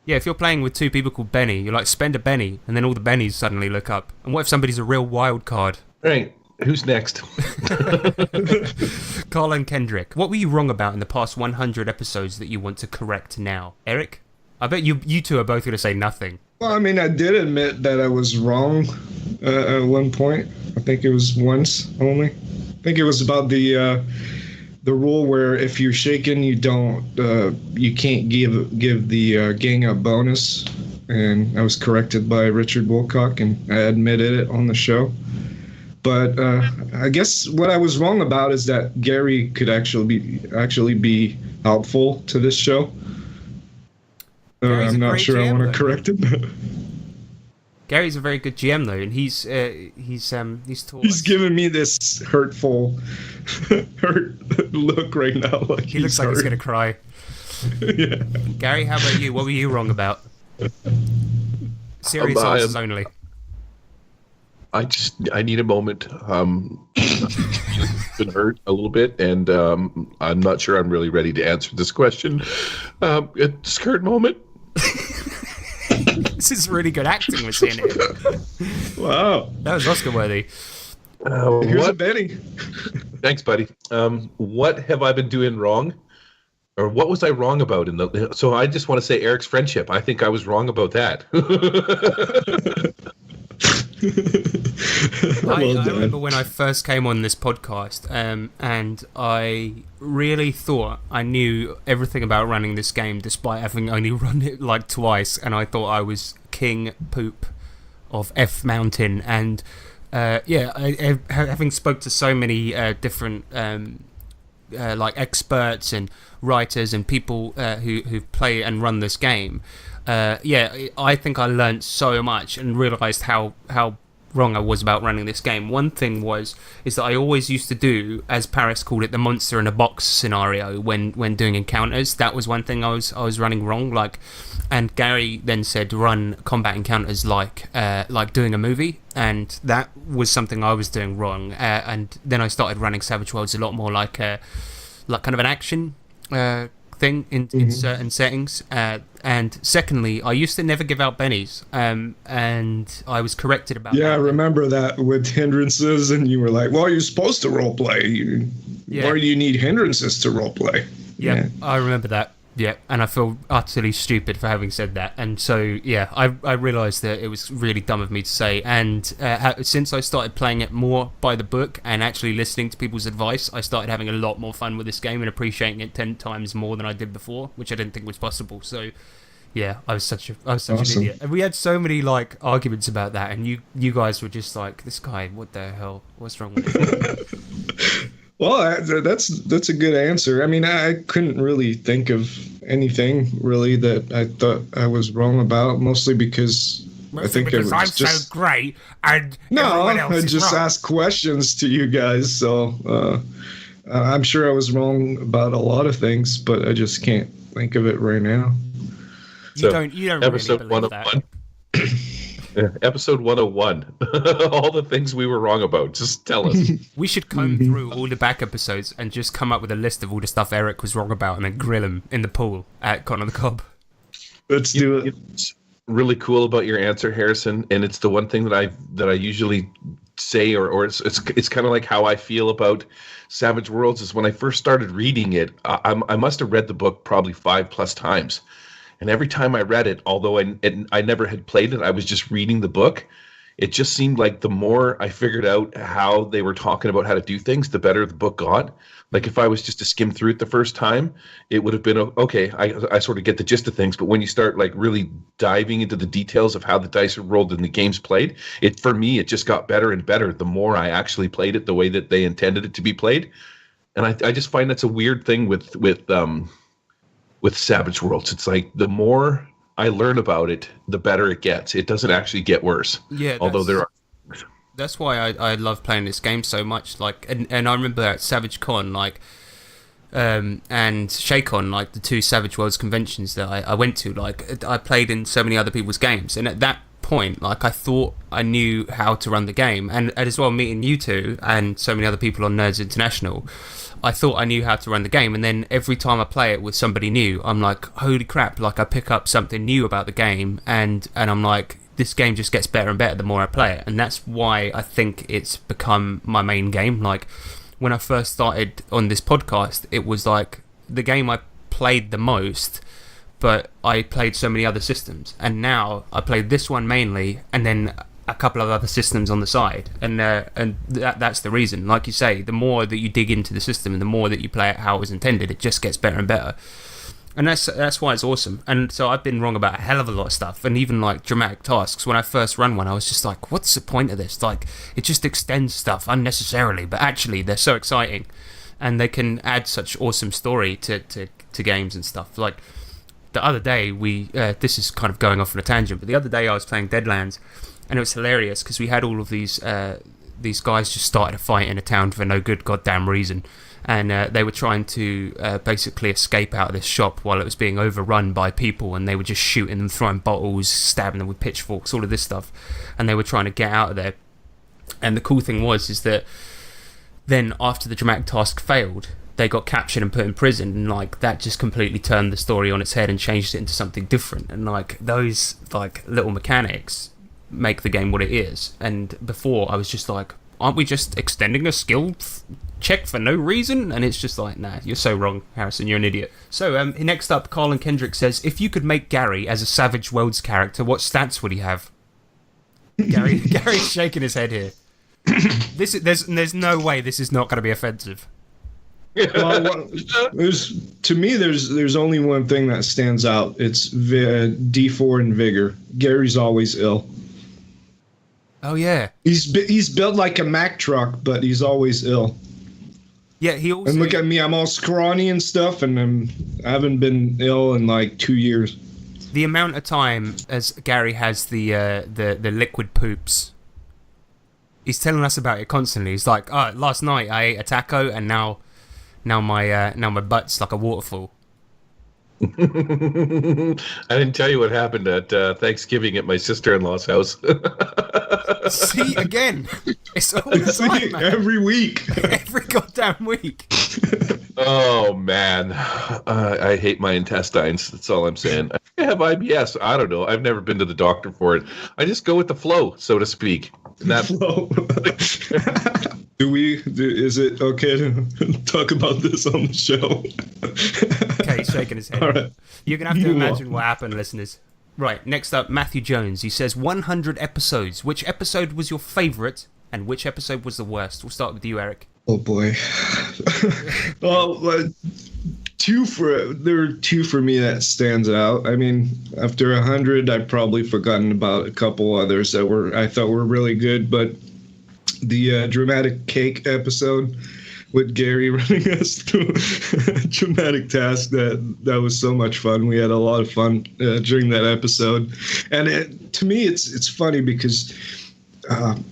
Yeah, if you're playing with 2 people called Benny, you're like, spend a Benny, and then all the Bennies suddenly look up. And what if somebody's a real wild card? Right. Who's next? Carl and Kendrick. What were you wrong about in the past 100 episodes that you want to correct now? Eric? I bet you two are both going to say nothing. Well, I mean, I did admit that I was wrong at one point. I think it was once only. I think it was about the the rule where if you're shaken, you can't give the gang a bonus. And I was corrected by Richard Wilcock, and I admitted it on the show. But I guess what I was wrong about is that Gary could actually be helpful to this show. I'm not sure GM, I want to correct him. Gary's a very good GM though, and he's taught. He's giving me this hurtful, hurt look right now. Like he looks like he's gonna cry. Yeah. Gary, how about you? What were you wrong about? Serious answers only. I need a moment. Been hurt a little bit, and I'm not sure I'm really ready to answer this question at this current moment. This is really good acting we're seeing here. Wow. That was Oscar worthy. Here's a Benny. Thanks, buddy. What have I been doing wrong? Or what was I wrong about so I just want to say Eric's friendship. I think I was wrong about that. I remember when I first came on this podcast, and I really thought I knew everything about running this game, despite having only run it like twice, and I thought I was King Poop of F Mountain, and having spoke to so many different like experts and writers and people who play and run this game, I think I learned so much and realized how wrong I was about running this game. One thing is that I always used to do, as Paris called it, the monster in a box scenario when doing encounters. That was one thing I was running wrong. And Gary then said run combat encounters like doing a movie, and that was something I was doing wrong. And then I started running Savage Worlds a lot more like kind of an action thing in certain settings. And secondly, I used to never give out bennies, and I was corrected about that. Yeah, I remember that with hindrances, and you were like, well, you're supposed to roleplay. Why do you need hindrances to roleplay? Yeah, I remember that. Yeah, and I feel utterly stupid for having said that. And so, I realised that it was really dumb of me to say. And since I started playing it more by the book and actually listening to people's advice, I started having a lot more fun with this game and appreciating it 10 times more than I did before, which I didn't think was possible. So, yeah, I was such awesome. An idiot. And we had so many arguments about that, and you guys were just like, this guy, what the hell? What's wrong with him? Well, that's a good answer. I mean, I couldn't really think of anything really that I thought I was wrong about, mostly because I think it was I'm just so great and I else just asked questions to you guys, so I'm sure I was wrong about a lot of things, but I just can't think of it right now. You don't episode really believe that. Episode 101. All the things we were wrong about. Just tell us. We should comb through all the back episodes and just come up with a list of all the stuff Eric was wrong about and then grill him in the pool at Con on the Cob. Let's do it. It's really cool about your answer, Harrison, and it's the one thing that I usually say, or it's kind of like how I feel about Savage Worlds is when I first started reading it, I must have read the book probably 5+ times. And every time I read it, although I never had played it, I was just reading the book. It just seemed like the more I figured out how they were talking about how to do things, the better the book got. Like if I was just to skim through it the first time, it would have been, okay, I sort of get the gist of things. But when you start like really diving into the details of how the dice are rolled and the game's played, for me, it just got better and better the more I actually played it the way that they intended it to be played. And I just find that's a weird thing with Savage Worlds. It's like the more I learn about it, the better it gets. It doesn't actually get worse. Yeah, although there are. That's why I love playing this game so much. And I remember at Savage Con, and ShayCon, the two Savage Worlds conventions that I went to. I played in so many other people's games, and at that point, I thought I knew how to run the game, and as well meeting you two and so many other people on Nerds International. I thought I knew how to run the game, and then every time I play it with somebody new, I'm like, holy crap, I pick up something new about the game, and I'm like, this game just gets better and better the more I play it, and that's why I think it's become my main game. When I first started on this podcast, it was the game I played the most, but I played so many other systems, and now I play this one mainly, and then a couple of other systems on the side, and that's the reason. Like you say, the more that you dig into the system and the more that you play it how it was intended, it just gets better and better. And that's why it's awesome. And so I've been wrong about a hell of a lot of stuff, and even like dramatic tasks. When I first run one, I was just like, what's the point of this? Like, it just extends stuff unnecessarily, but actually they're so exciting, and they can add such awesome story to games and stuff. Like the other day, this is kind of going off on a tangent, but the other day I was playing Deadlands, and it was hilarious because we had all of these guys just started a fight in a town for no good goddamn reason. And they were trying to basically escape out of this shop while it was being overrun by people, and they were just shooting them, throwing bottles, stabbing them with pitchforks, all of this stuff, and they were trying to get out of there. And the cool thing is that then after the dramatic task failed, they got captured and put in prison, and like that just completely turned the story on its head and changed it into something different. And like those like little mechanics make the game what it is. And before I was just like, aren't we just extending a skill check for no reason? And it's just like, nah, you're so wrong, Harrison, you're an idiot. So next up, Carlin Kendrick says, if you could make Gary as a Savage Worlds character, what stats would he have? Gary's shaking his head here. There's no way this is not going to be offensive. Well, to me, there's only one thing that stands out. It's D4 and Vigor. Gary's always ill. Oh yeah, he's built like a Mack truck, but he's always ill. Yeah, he also. And look at me, I'm all scrawny and stuff, and I haven't been ill in like 2 years. The amount of time as Gary has the liquid poops, he's telling us about it constantly. He's like, oh, last night I ate a taco, and now my butt's like a waterfall. I didn't tell you what happened at Thanksgiving at my sister-in-law's house. See, again, it's all the time, man. Every week. Every goddamn week. Oh, man. I hate my intestines. That's all I'm saying. I have IBS. I don't know. I've never been to the doctor for it. I just go with the flow, so to speak. Flow. Is it okay to talk about this on the show? Okay, he's shaking his head. All right. You're going to have to imagine what happened, listeners. Right, next up, Matthew Jones. He says, 100 episodes. Which episode was your favourite, and which episode was the worst? We'll start with you, Eric. Oh, boy. Well, there are two for me that stands out. I mean, after 100, I've probably forgotten about a couple others that I thought were really good, but the dramatic cake episode with Gary running us through a dramatic task, that was so much fun. We had a lot of fun during that episode, and to me, it's funny because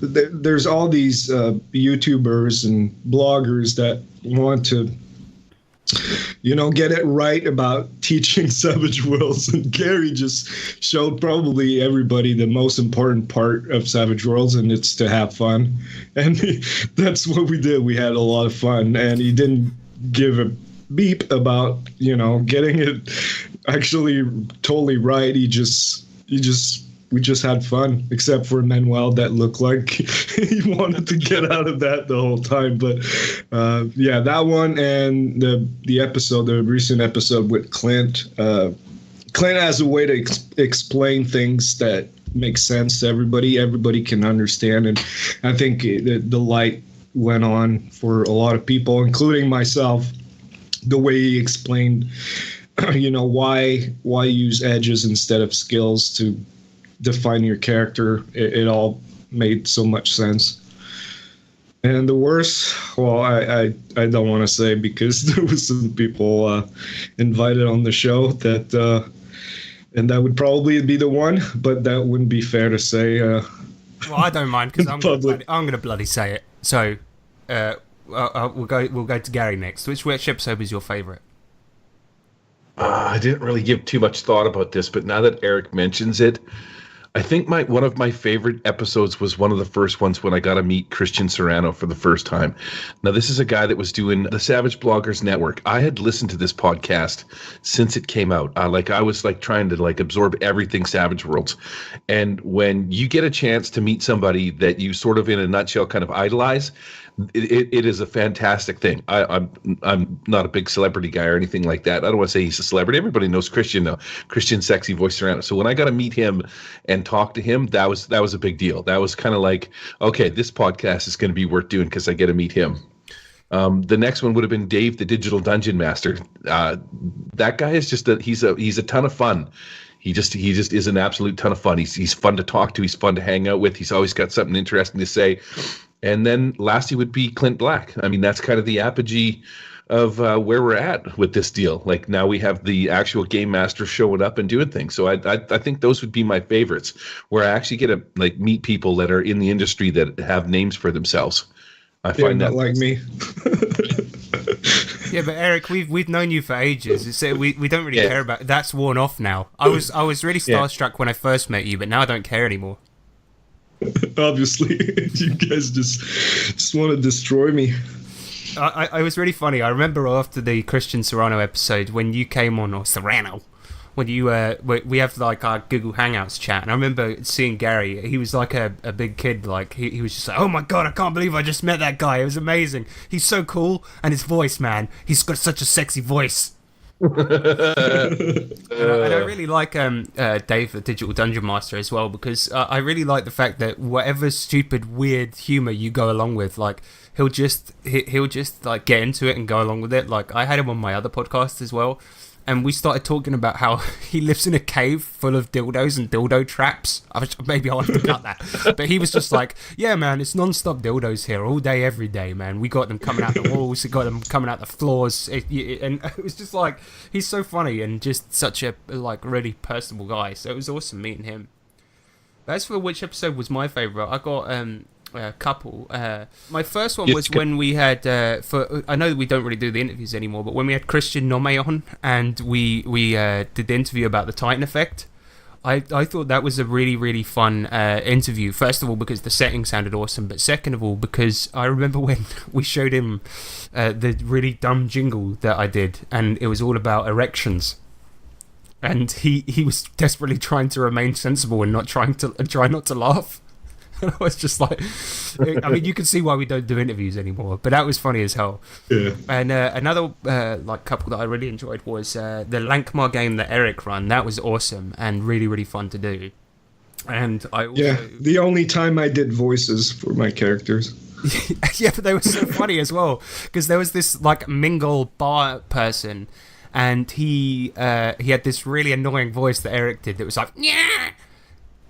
there's all these YouTubers and bloggers that want to, get it right about teaching Savage Worlds, and Gary just showed probably everybody the most important part of Savage Worlds, and it's to have fun. And that's what we did. We had a lot of fun, and he didn't give a beep about, getting it actually totally right. We just had fun, except for Manuel, that looked like he wanted to get out of that the whole time. But yeah, that one, and the recent episode with Clint. Clint has a way to explain things that make sense to everybody. Everybody can understand, and I think the light went on for a lot of people, including myself. The way he explained, why use edges instead of skills to define your character, it all made so much sense. And the worst, well, I don't want to say, because there was some people invited on the show that, and that would probably be the one, but that wouldn't be fair to say. Well, I don't mind, because I'm gonna bloody say it. So we'll go to Gary next. Which episode was your favourite? I didn't really give too much thought about this, but now that Eric mentions it, I think one of my favorite episodes was one of the first ones when I got to meet Christian Serrano for the first time. Now, this is a guy that was doing the Savage Bloggers Network. I had listened to this podcast since it came out. I was trying to absorb everything Savage Worlds. And when you get a chance to meet somebody that you sort of in a nutshell kind of idolize, it is a fantastic thing. I'm not a big celebrity guy or anything like that. I don't want to say he's a celebrity. Everybody knows Christian, though. Christian's sexy voice around it. So when I got to meet him and and talk to him, that was a big deal. That was kind of like, okay, this podcast is going to be worth doing because I get to meet him. The next one would have been Dave, the Digital Dungeon Master. That guy is just he's a ton of fun. He just is an absolute ton of fun. He's fun to talk to. He's fun to hang out with. He's always got something interesting to say. And then lastly would be Clint Black. I mean, that's kind of the apogee of where we're at with this deal. Like now we have the actual game master showing up and doing things. So I think those would be my favorites, where I actually get to like meet people that are in the industry that have names for themselves. I find that like me. Yeah, but Eric, we've known you for ages. We don't really care about. That's worn off now. I was really starstruck when I first met you, but now I don't care anymore. Obviously, you guys just want to destroy me. I was really funny. I remember after the Christian Serrano episode when you came on, or Serrano, when you we have like our Google Hangouts chat, and I remember seeing Gary. He was like a big kid, like he was just like, oh my god, I can't believe I just met that guy. It was amazing. He's so cool, and his voice, man, he's got such a sexy voice. And I really like Dave, the Digital Dungeon Master, as well, because I really like the fact that whatever stupid, weird humor you go along with, like he'll just like get into it and go along with it. Like I had him on my other podcast as well, and we started talking about how he lives in a cave full of dildos and dildo traps. Maybe I'll have to cut that. But he was just like, yeah, man, it's non-stop dildos here all day, every day, man. We got them coming out the walls, we got them coming out the floors. And it was just like, he's so funny and just such a like really personable guy. So it was awesome meeting him. But as for which episode was my favourite, I got a couple. My first one was when we had I know that we don't really do the interviews anymore, but when we had Christian Nome on and we did the interview about the Titan effect, I thought that was a really, really fun interview. First of all, because the setting sounded awesome, but second of all, because I remember when we showed him the really dumb jingle that I did, and it was all about erections. And he was desperately trying to remain sensible and try not to laugh. I was just like, I mean, you can see why we don't do interviews anymore, but that was funny as hell. Yeah. And another like couple that I really enjoyed was the Lankmar game that Eric ran. That was awesome and really, really fun to do. And I also... the only time I did voices for my characters. Yeah, but they were so funny as well, because there was this like mingle bar person, and he had this really annoying voice that Eric did that was like, yeah,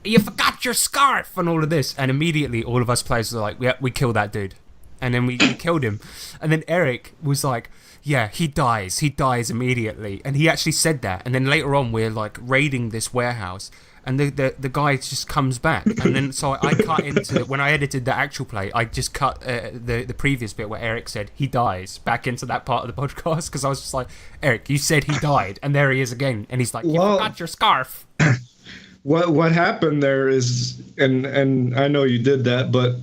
you forgot your scarf and all of this, and immediately all of us players were like, yeah, we killed that dude, and then we killed him, and then Eric was like, yeah, he dies immediately, and he actually said that, and then later on we're like raiding this warehouse, and the guy just comes back, and then so I cut into, when I edited the actual play, I just cut the previous bit where Eric said he dies back into that part of the podcast, because I was just like, Eric, you said he died, and there he is again, and he's like, you forgot your scarf. What happened there is, and I know you did that, but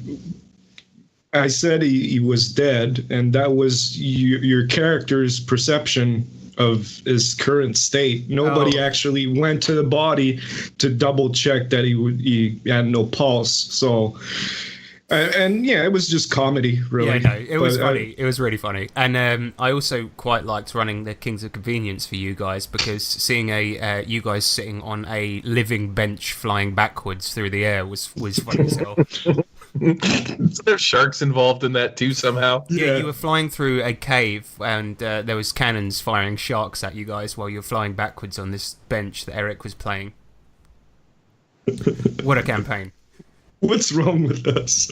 I said he was dead, and that was your character's perception of his current state. Nobody actually went to the body to double check that he had no pulse. So, and yeah, it was just comedy, really. Yeah, no, it was funny. It was really funny. And I also quite liked running the Kings of Convenience for you guys, because seeing you guys sitting on a living bench flying backwards through the air was funny as hell. So there's sharks involved in that too somehow. Yeah, you were flying through a cave, and there was cannons firing sharks at you guys while you were flying backwards on this bench that Eric was playing. What a campaign. What's wrong with us?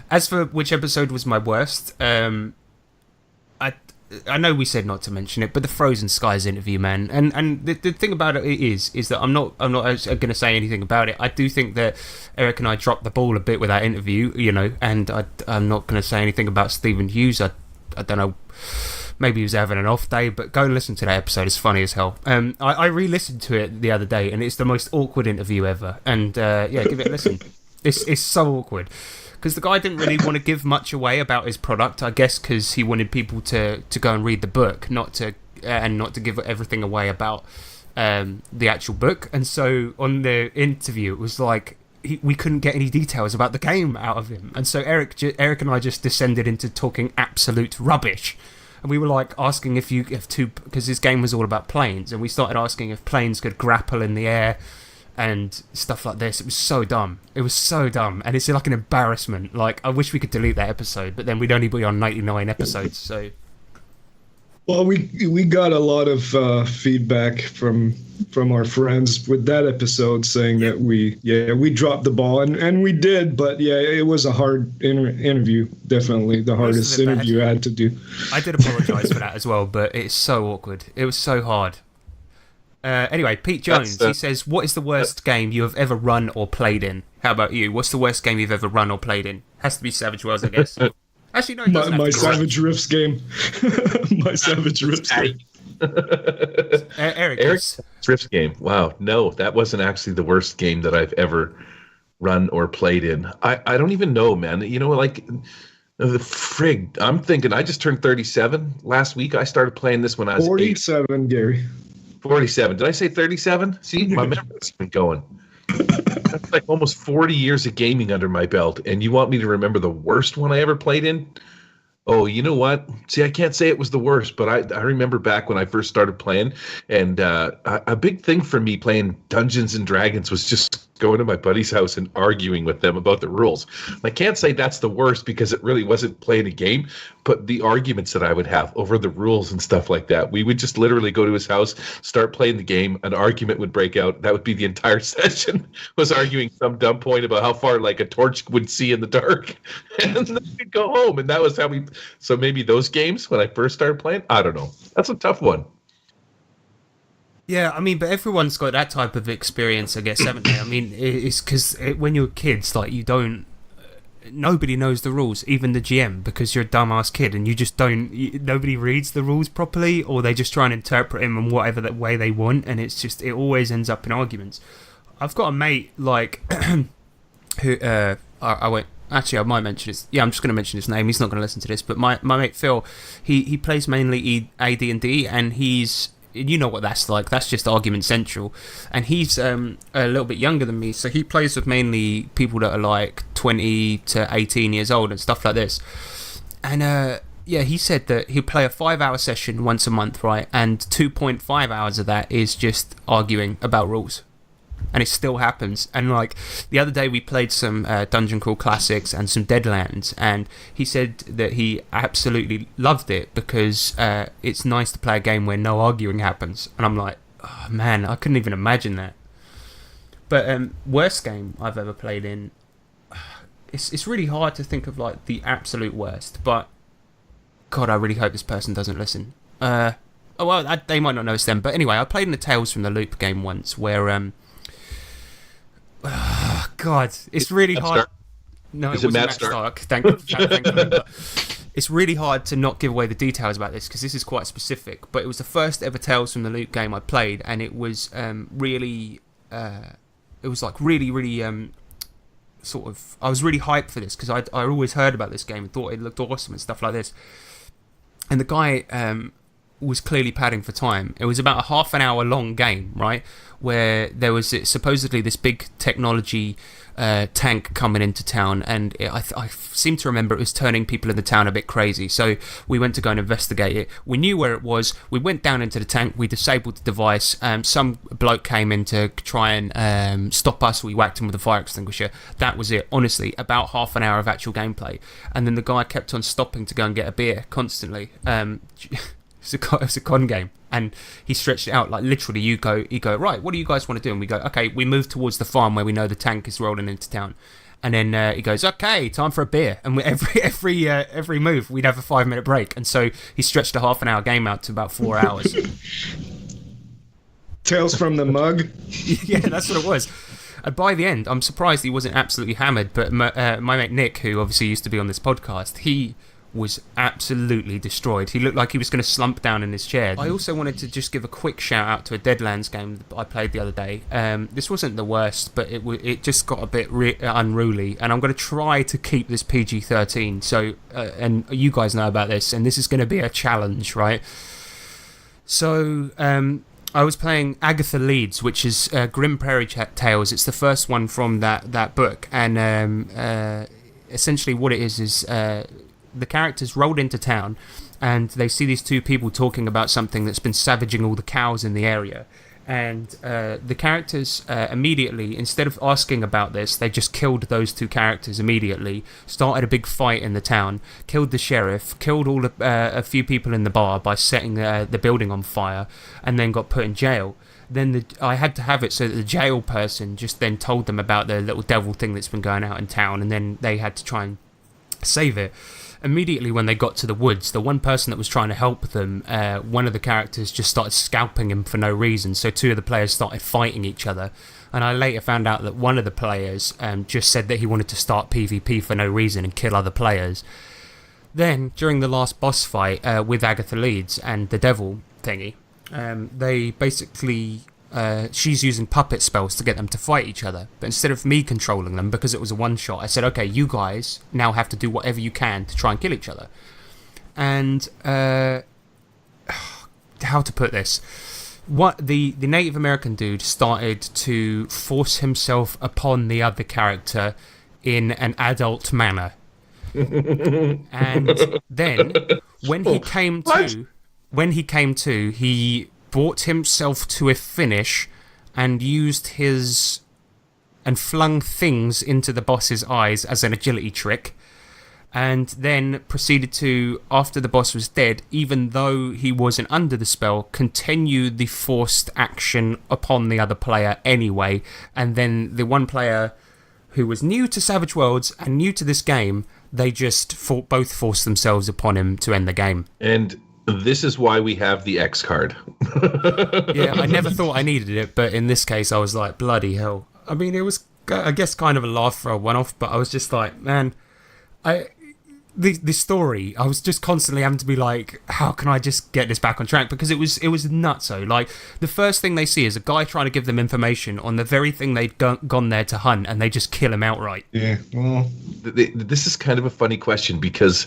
As for which episode was my worst, I know we said not to mention it, but the Frozen Skies interview, man, and the thing about it is that I'm not going to say anything about it. I do think that Eric and I dropped the ball a bit with that interview, you know, and I'm not going to say anything about Stephen Hughes. I don't know, maybe he was having an off day, but go and listen to that episode. It's funny as hell. I re-listened to it the other day, and it's the most awkward interview ever. And yeah, give it a listen. It's so awkward. Because the guy didn't really want to give much away about his product, I guess, because he wanted people to go and read the book, not to give everything away about the actual book. And so on the interview, it was like we couldn't get any details about the game out of him. And so Eric and I just descended into talking absolute rubbish. And we were like asking because his game was all about planes, and we started asking if planes could grapple in the air. and stuff like this. It was so dumb. It was so dumb, and it's like an embarrassment. Like, I wish we could delete that episode, but then we'd only be on 99 episodes, so... Well, we got a lot of feedback from our friends with that episode saying that we dropped the ball, and we did, but yeah, it was a hard interview, definitely the hardest interview I had to do. I did apologise for that as well, but it's so awkward. It was so hard. Anyway, Pete Jones, he says, what is the worst game you have ever run or played in? How about you? What's the worst game you've ever run or played in? Has to be Savage Worlds, I guess. Actually, no, it doesn't my Savage Rifts game. My Savage Rifts game. Eric's Rifts game. Wow, no, that wasn't actually the worst game that I've ever run or played in. I don't even know, man. You know, like the frig. I'm thinking. I just turned 37 last week. I started playing this when I was 47, Gary. 47. Did I say 37? See, my memory's been going. That's like almost 40 years of gaming under my belt, and you want me to remember the worst one I ever played in? Oh, you know what? See, I can't say it was the worst, but I remember back when I first started playing, and a big thing for me playing Dungeons and Dragons was just going to my buddy's house and arguing with them about the rules. I can't say that's the worst because it really wasn't playing a game, but the arguments that I would have over the rules and stuff like that. We would just literally go to his house, start playing the game, an argument would break out. That would be the entire session, was arguing some dumb point about how far like a torch would see in the dark. And then we'd go home, and that was how we... So maybe those games when I first started playing, I don't know. That's a tough one. Yeah, I mean, but everyone's got that type of experience, I guess, haven't they? I mean, it's because when you're kids, like, you don't... Nobody knows the rules, even the GM, because you're a dumbass kid, and you just don't... Nobody reads the rules properly, or they just try and interpret them in whatever that way they want, and it's just... It always ends up in arguments. I've got a mate, like, who... I won't... Actually, I might mention his... Yeah, I'm just going to mention his name. He's not going to listen to this, but my mate Phil, he plays mainly AD&D, and he's... You know what that's like. That's just argument central. And he's a little bit younger than me, so he plays with mainly people that are like 20 to 18 years old and stuff like this. And yeah, he said that he'll play a 5-hour session once a month, right? And 2.5 hours of that is just arguing about rules. And it still happens. And like the other day we played some Dungeon Crawl Classics and some Deadlands, and he said that he absolutely loved it because it's nice to play a game where no arguing happens. And I'm like, oh man, I couldn't even imagine that. But worst game I've ever played in, it's really hard to think of like the absolute worst, but God, I really hope this person doesn't listen. Oh well, they might not know it's them, but anyway, I played in a Tales from the Loop game once where oh, God, it's really hard. No, it wasn't Matt Stark. Thankfully. It's really hard to not give away the details about this because this is quite specific. But it was the first ever Tales from the Loop game I played, and it was really, it was like really sort of. I was really hyped for this because I always heard about this game and thought it looked awesome and stuff like this. And the guy was clearly padding for time. It was about a half an hour long game, right? Where there was supposedly this big technology tank coming into town, and I seem to remember it was turning people in the town a bit crazy. So we went to go and investigate it. We knew where it was. We went down into the tank. We disabled the device. Some bloke came in to try and stop us. We whacked him with a fire extinguisher. That was it. Honestly, about half an hour of actual gameplay. And then the guy kept on stopping to go and get a beer constantly. It's a con game, and he stretched it out like literally. You go, right, what do you guys want to do? And we go, okay, we move towards the farm where we know the tank is rolling into town. And then he goes, okay, time for a beer. And every move we'd have a 5-minute break, and so he stretched a half an hour game out to about 4 hours. Tales from the mug. Yeah, that's what it was. And by the end, I'm surprised he wasn't absolutely hammered. But my mate Nick, who obviously used to be on this podcast, he was absolutely destroyed. He looked like he was going to slump down in his chair. I also wanted to just give a quick shout out to a Deadlands game that I played the other day. This wasn't the worst, but it just got a bit unruly, and I'm going to try to keep this PG-13. So, and you guys know about this, and this is going to be a challenge, right? So, I was playing Agatha Leeds, which is Grim Prairie Tales. It's the first one from that book, and essentially what it is the characters rolled into town, and they see these two people talking about something that's been savaging all the cows in the area. And the characters immediately, instead of asking about this, they just killed those two characters immediately, started a big fight in the town, killed the sheriff, killed a few people in the bar by setting the building on fire, and then got put in jail. Then I had to have it so that the jail person just then told them about the little devil thing that's been going out in town, and then they had to try and save it. Immediately when they got to the woods, the one person that was trying to help them, one of the characters just started scalping him for no reason, so two of the players started fighting each other. And I later found out that one of the players just said that he wanted to start PvP for no reason and kill other players. Then, during the last boss fight with Agatha Leeds and the devil thingy, they basically... she's using puppet spells to get them to fight each other. But instead of me controlling them, because it was a one-shot, I said, okay, you guys now have to do whatever you can to try and kill each other. And, how to put this? The Native American dude started to force himself upon the other character in an adult manner. And then, when he came to, he brought himself to a finish and flung things into the boss's eyes as an agility trick, and then proceeded to, after the boss was dead, even though he wasn't under the spell, continue the forced action upon the other player anyway. And then the one player who was new to Savage Worlds and new to this game, they just both forced themselves upon him to end the game. And this is why we have the X card. Yeah, I never thought I needed it, but in this case I was like, bloody hell. I mean, it was, I guess, kind of a laugh for a one-off, but I was just like, man, the story, I was just constantly having to be like, how can I just get this back on track? Because it was nutso. Like, the first thing they see is a guy trying to give them information on the very thing they'd gone there to hunt, and they just kill him outright. Yeah, well... This is kind of a funny question, because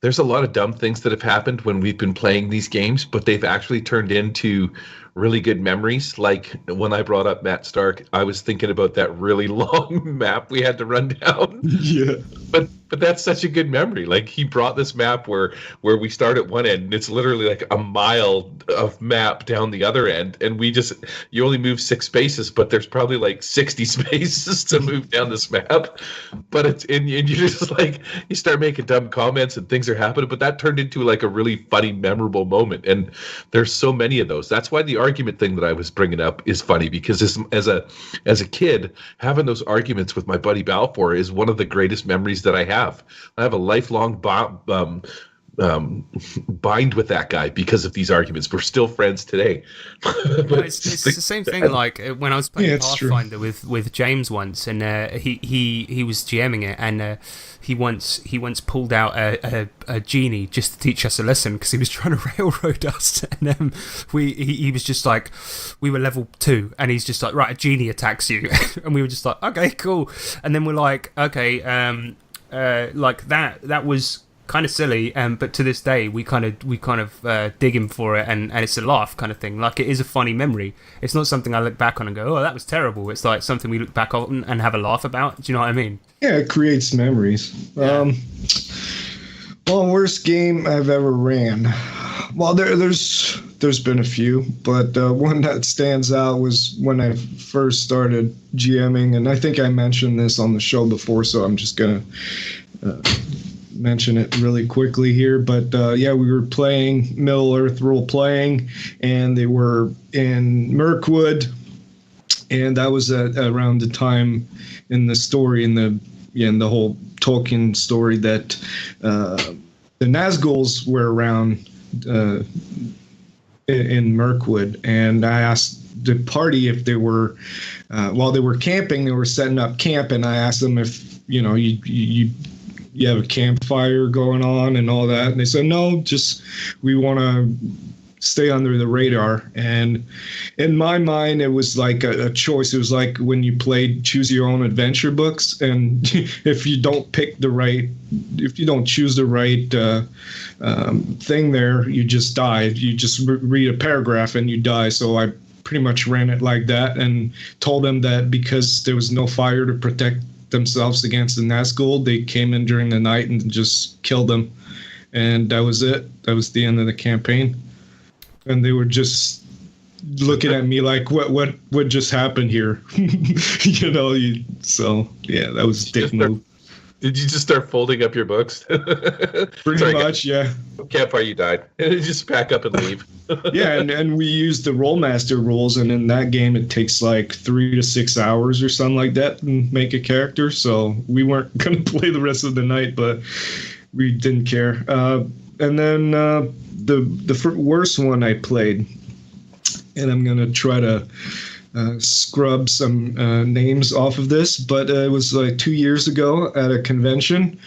there's a lot of dumb things that have happened when we've been playing these games, but they've actually turned into really good memories. Like when I brought up Matt Stark, I was thinking about that really long map we had to run down. Yeah. But that's such a good memory. Like, he brought this map where we start at one end and it's literally like a mile of map down the other end, and you only move 6 spaces, but there's probably like 60 spaces to move down this map. But and you just like, you start making dumb comments and things are happening, but that turned into like a really funny, memorable moment. And there's so many of those. That's why the argument thing that I was bringing up is funny, because as a kid, having those arguments with my buddy Balfour is one of the greatest memories that I have. I have a lifelong bind with that guy because of these arguments. We're still friends today. But it's the same thing. Like when I was playing Pathfinder with James once, and he was GMing it, and he once pulled out a genie just to teach us a lesson, because he was trying to railroad us, and he was just like, we were level 2, and he's just like, right, a genie attacks you, and we were just like, okay, cool, and then we're like, okay, like that was kind of silly, but to this day we kind of dig him for it, and it's a laugh kind of thing. Like, it is a funny memory. It's not something I look back on and go, oh, that was terrible. It's like something we look back on and have a laugh about. Do you know what I mean? Yeah, it creates memories. Yeah. Well, worst game I've ever ran. Well, there's been a few, but one that stands out was when I first started GMing, and I think I mentioned this on the show before, so I'm just gonna mention it really quickly here. But yeah, we were playing Middle Earth role playing, and they were in Mirkwood, and that was around the time in the story, in the whole Tolkien story, that the Nazguls were around in Mirkwood, and I asked the party if they were while they were camping, they were setting up camp, and I asked them if you have a campfire going on and all that, and they said no, just we want to stay under the radar. And in my mind, it was like a choice. It was like when you played choose your own adventure books, and if you don't choose the right thing there, you just die. You just read a paragraph and you die. So I pretty much ran it like that, and told them that because there was no fire to protect themselves against the Nazgul, they came in during the night and just killed them, and that was it. That was the end of the campaign. And they were just looking at me like, what just happened here? So yeah, that was a dick move. Did you just start folding up your books? Pretty much, yeah. Campfire, you died. And you just pack up and leave. Yeah, and we used the Rollmaster rules, and in that game it takes like 3 to 6 hours or something like that and make a character. So we weren't going to play the rest of the night, but we didn't care. And then the worst one I played, and I'm going to try to scrub some names off of this, but it was like 2 years ago at a convention,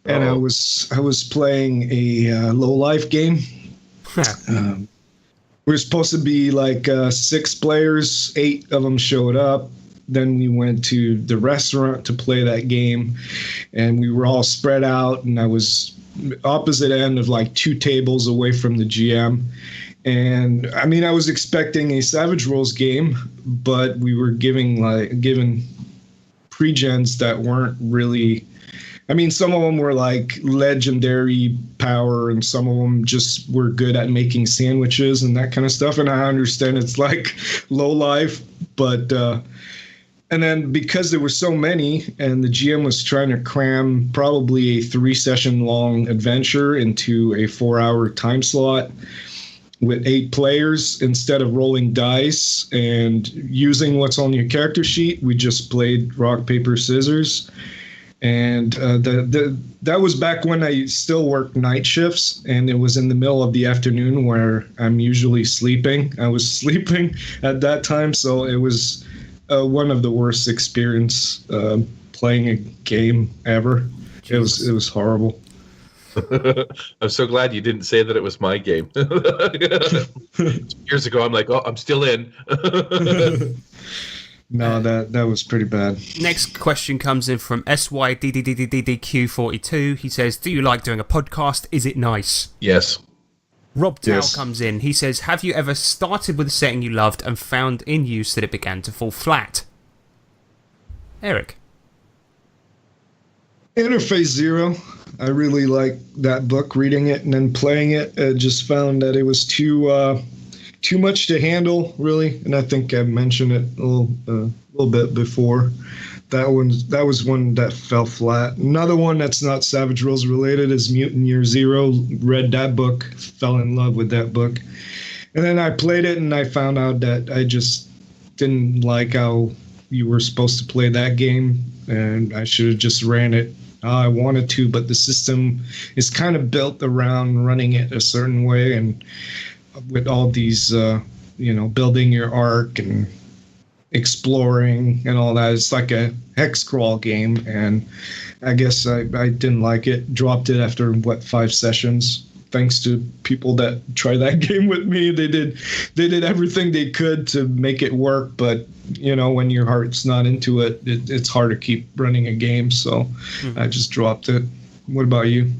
and I was playing a low life game. We were supposed to be like 6 players, 8 of them showed up. Then we went to the restaurant to play that game, and we were all spread out, and I was opposite end of like 2 tables away from the GM. And I mean, I was expecting a Savage Worlds game, but we were given pre-gens that weren't really. I mean, some of them were like legendary power, and some of them just were good at making sandwiches and that kind of stuff. And I understand it's like low life, but and then because there were so many, and the GM was trying to cram probably a 3-session long adventure into a 4-hour time slot with 8 players, instead of rolling dice and using what's on your character sheet, we just played rock, paper, scissors. And that was back when I still worked night shifts, and it was in the middle of the afternoon where I'm usually sleeping. I was sleeping at that time, so it was one of the worst experience playing a game ever. Jesus. It was horrible. I'm so glad you didn't say that it was my game. Years ago, I'm like, oh, I'm still in. No, that was pretty bad. Next question comes in from SYDDDDDQ42. He says, do you like doing a podcast? Is it nice? Yes. Rob Tao comes in. He says, have you ever started with a setting you loved and found in use that it began to fall flat? Eric. Interface Zero. I really liked that book, reading it and then playing it. I just found that it was too much to handle, really. And I think I mentioned it a little bit before. That was one that fell flat. Another one that's not Savage Worlds related is Mutant Year Zero. Read that book, fell in love with that book. And then I played it and I found out that I just didn't like how you were supposed to play that game. And I should have just ran it how I wanted to, but the system is kind of built around running it a certain way, and with all these, building your arc and exploring and all that. It's like a hex crawl game, and I guess I didn't like it. Dropped it after 5 sessions. Thanks to people that tried that game with me. They did everything they could to make it work, but when your heart's not into it, it's hard to keep running a game. So I just dropped it. What about you?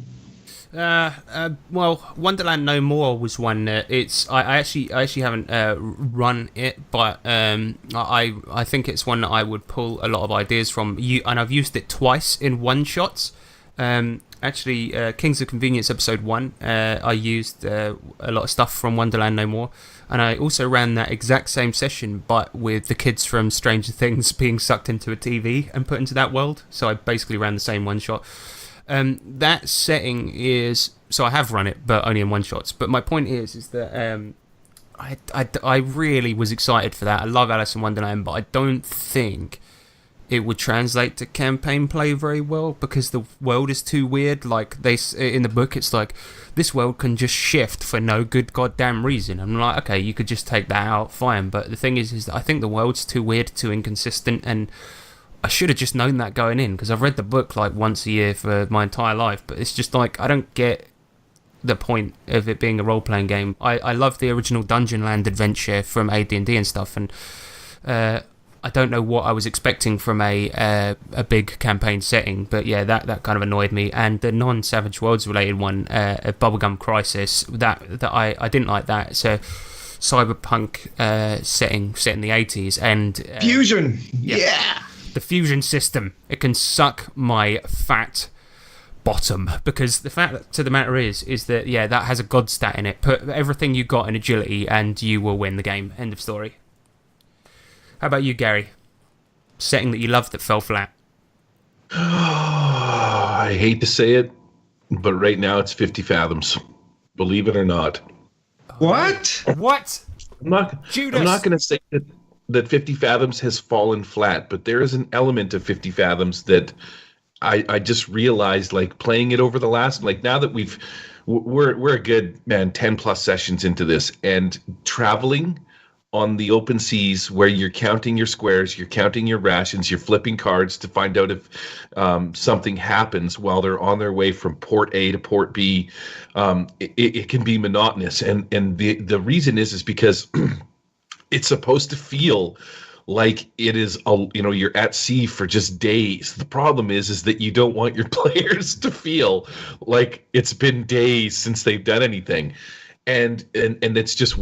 Well, Wonderland No More was one. I actually haven't run it, but I think it's one that I would pull a lot of ideas from. And I've used it twice in one shots. Actually, Kings of Convenience episode 1, I used a lot of stuff from Wonderland No More, and I also ran that exact same session, but with the kids from Stranger Things being sucked into a TV and put into that world. So I basically ran the same one shot. That setting is, so I have run it, but only in one shots. But my point is that I really was excited for that. I love Alice in Wonderland, but I don't think it would translate to campaign play very well because the world is too weird. Like in the book, it's like this world can just shift for no good goddamn reason. I'm like, okay, you could just take that out, fine. But the thing is that I think the world's too weird, too inconsistent, and I should have just known that going in because I've read the book like once a year for my entire life. But it's just like I don't get the point of it being a role-playing game. I love the original Dungeon Land adventure from AD&D and stuff, and I don't know what I was expecting from a big campaign setting, but yeah, that kind of annoyed me. And the non-Savage Worlds related one, Bubblegum Crisis, that I didn't like that. It's a cyberpunk setting set in the 80s, and fusion, yeah. The fusion system, it can suck my fat bottom, because the fact of the matter is that, yeah, that has a god stat in it. Put everything you got in agility and you will win the game. End of story. How about you, Gary? Setting that you loved that fell flat. I hate to say it, but right now it's 50 fathoms. Believe it or not. What? What? I'm not going to say that 50 fathoms has fallen flat, but there is an element of 50 fathoms that I just realized, like, playing it over the last, like, now that we're a good, 10 plus sessions into this, and traveling on the open seas where you're counting your squares, you're counting your rations, you're flipping cards to find out if something happens while they're on their way from port A to port B. It can be monotonous, and the reason is because it's supposed to feel like it is, you're at sea for just days. The problem is that you don't want your players to feel like it's been days since they've done anything. And it's just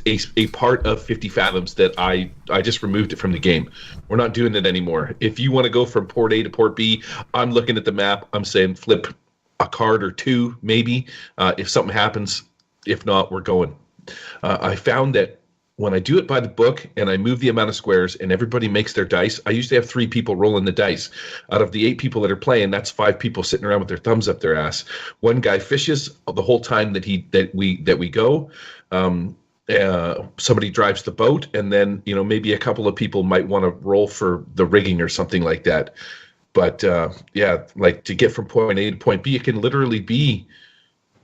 a part of 50 fathoms that I just removed it from the game. We're not doing it anymore. If you want to go from port A to port B, I'm looking at the map. I'm saying flip a card or two, maybe, if something happens. If not, we're going. I found that when I do it by the book and I move the amount of squares and everybody makes their dice, I usually have 3 people rolling the dice. Out of the 8 people that are playing, that's 5 people sitting around with their thumbs up their ass. One guy fishes the whole time that we go. Somebody drives the boat, and then maybe a couple of people might want to roll for the rigging or something like that. But like, to get from point A to point B, it can literally be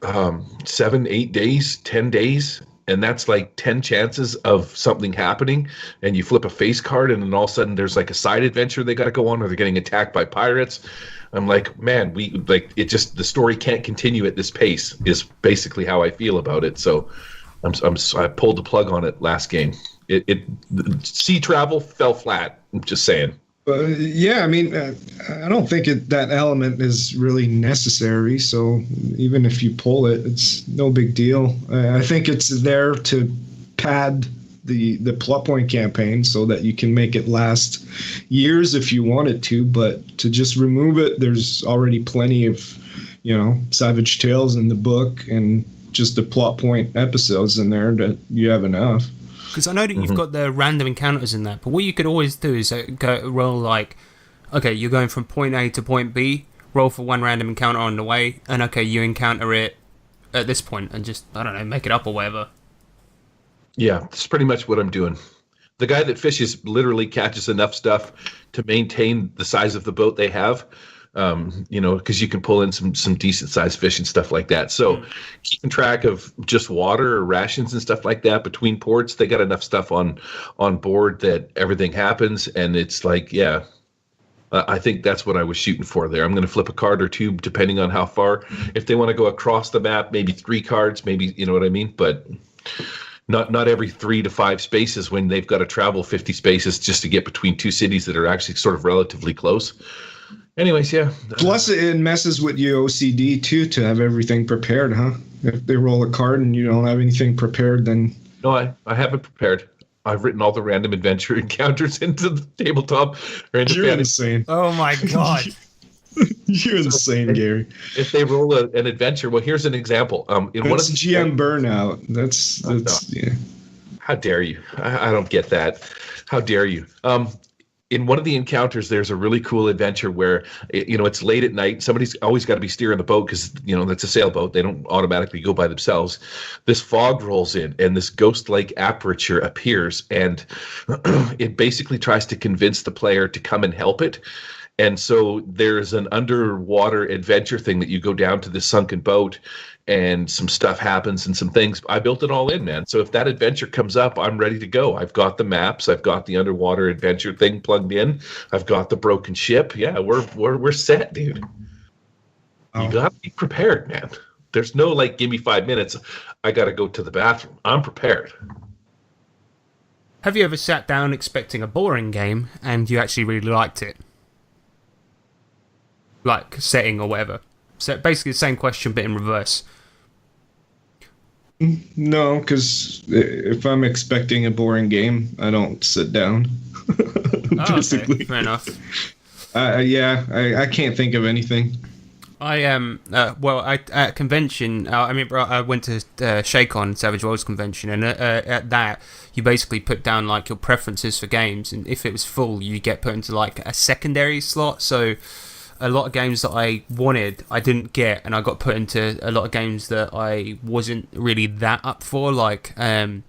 7, 8 days, 10 days. And that's like 10 chances of something happening, and you flip a face card, and then all of a sudden there's like a side adventure they got to go on, or they're getting attacked by pirates. I'm like, man, the story can't continue at this pace is basically how I feel about it. So I pulled the plug on it last game. The sea travel fell flat. I'm just saying. Yeah, I mean, I don't think that element is really necessary. So even if you pull it, it's no big deal. I think it's there to pad the plot point campaign so that you can make it last years if you wanted to. But to just remove it, there's already plenty of, Savage Tales in the book and just the plot point episodes in there that you have enough. Because I know that you've got the random encounters in that, but what you could always do is roll like, okay, you're going from point A to point B, roll for 1 random encounter on the way, and okay, you encounter it at this point, and just, I don't know, make it up or whatever. Yeah, that's pretty much what I'm doing. The guy that fishes literally catches enough stuff to maintain the size of the boat they have. Because you can pull in some decent sized fish and stuff like that. So keeping track of just water or rations and stuff like that between ports, they got enough stuff on board that everything happens. And it's like, yeah, I think that's what I was shooting for there. I'm going to flip a card or 2, depending on how far. If they want to go across the map, maybe 3 cards, maybe, you know what I mean? But not every 3 to 5 spaces when they've got to travel 50 spaces just to get between 2 cities that are actually sort of relatively close. Anyways, yeah. Plus, it messes with your OCD, too, to have everything prepared, huh? If they roll a card and you don't have anything prepared, then... No, I haven't prepared. I've written all the random adventure encounters into the tabletop. You're insane. Oh, my God. You're insane, Gary. If they roll an adventure, well, here's an example. That's GM burnout. That's yeah. How dare you? I don't get that. How dare you? In one of the encounters, there's a really cool adventure where, it's late at night. Somebody's always got to be steering the boat because, that's a sailboat. They don't automatically go by themselves. This fog rolls in and this ghost-like aperture appears, and it basically tries to convince the player to come and help it. And so there's an underwater adventure thing that you go down to this sunken boat, and some stuff happens and some things. I built it all in, man. So if that adventure comes up, I'm ready to go. I've got the maps. I've got the underwater adventure thing plugged in. I've got the broken ship. Yeah, we're set, dude. Oh. You got to be prepared, man. There's no give me 5 minutes. I got to go to the bathroom. I'm prepared. Have you ever sat down expecting a boring game and you actually really liked it? Like setting or whatever. So basically the same question, but in reverse. No, because if I'm expecting a boring game, I don't sit down. Basically. Okay. Fair enough. I can't think of anything. I at convention. I remember I went to ShakeOn Savage Worlds convention, and at that you basically put down like your preferences for games, and if it was full, you get put into like a secondary slot. So a lot of games that I wanted, I didn't get, and I got put into a lot of games that I wasn't really that up for. Like I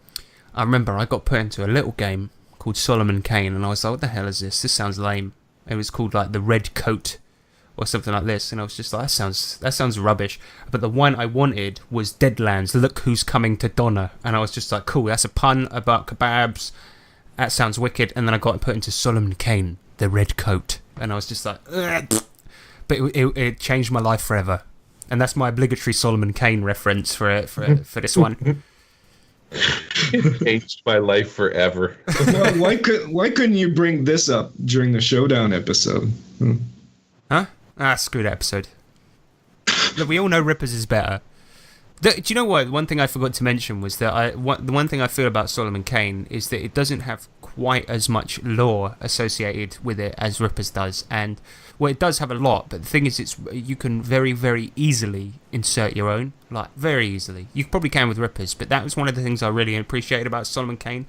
remember I got put into a little game called Solomon Kane, and I was like, "What the hell is this? This sounds lame." It was called like the Red Coat or something like this, and I was just like, that sounds rubbish. But the one I wanted was Deadlands, Look Who's Coming to Donna, and I was just like, cool, that's a pun about kebabs, that sounds wicked. And then I got put into Solomon Kane, the Red Coat, and I was just like, ugh. But it changed my life forever, and that's my obligatory Solomon Kane reference for this one. It changed my life forever. Well, why couldn't you bring this up during the Showdown episode? Huh? Screw that episode. Look, we all know Rippers is better. Do you know what? One thing I forgot to mention was that the one thing I feel about Solomon Kane is that it doesn't have quite as much lore associated with it as Rippers does. And, well, it does have a lot, but the thing is, you can very, very easily insert your own. Like, very easily. You probably can with Rippers, but that was one of the things I really appreciated about Solomon Kane,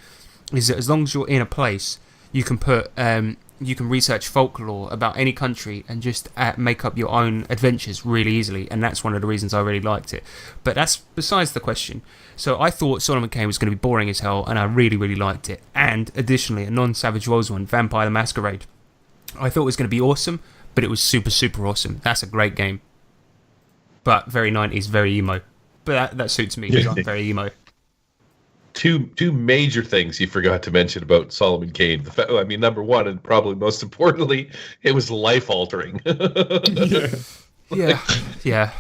is that as long as you're in a place, you can put... you can research folklore about any country and just make up your own adventures really easily, and that's one of the reasons I really liked it. But that's besides the question. So I thought Solomon Kane was going to be boring as hell, and I really, really liked it. And additionally, a non-Savage Worlds one, Vampire the Masquerade, I thought it was going to be awesome, but it was super, super awesome. That's a great game. But very 90s, very emo. But that suits me, because I'm very emo. Two major things you forgot to mention about Solomon Kane. I mean, number one, and probably most importantly, it was life-altering. Yeah.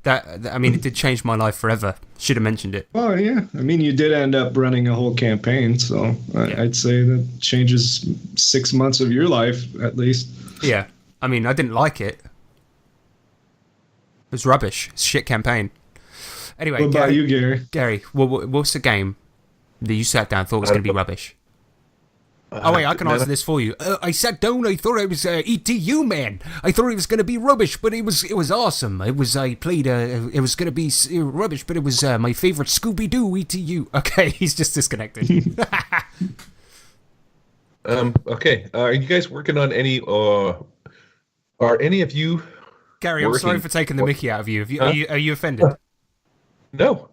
I mean, it did change my life forever. Should have mentioned it. Well, yeah. I mean, you did end up running a whole campaign, so I'd say that changes 6 months of your life, at least. Yeah. I mean, I didn't like it. It was rubbish. It's a shit campaign. Anyway, what about you, Gary? Gary, what's the game that you sat down and thought was going to be rubbish? I can answer this for you. I sat down, I thought it was ETU, man. I thought it was going to be rubbish, but it was awesome. It was going to be rubbish, but it was my favorite Scooby-Doo ETU. Okay, he's just disconnected. Okay, are you guys working on any, are any of you... Gary, I'm sorry for taking the mickey out of you. Are you offended? No.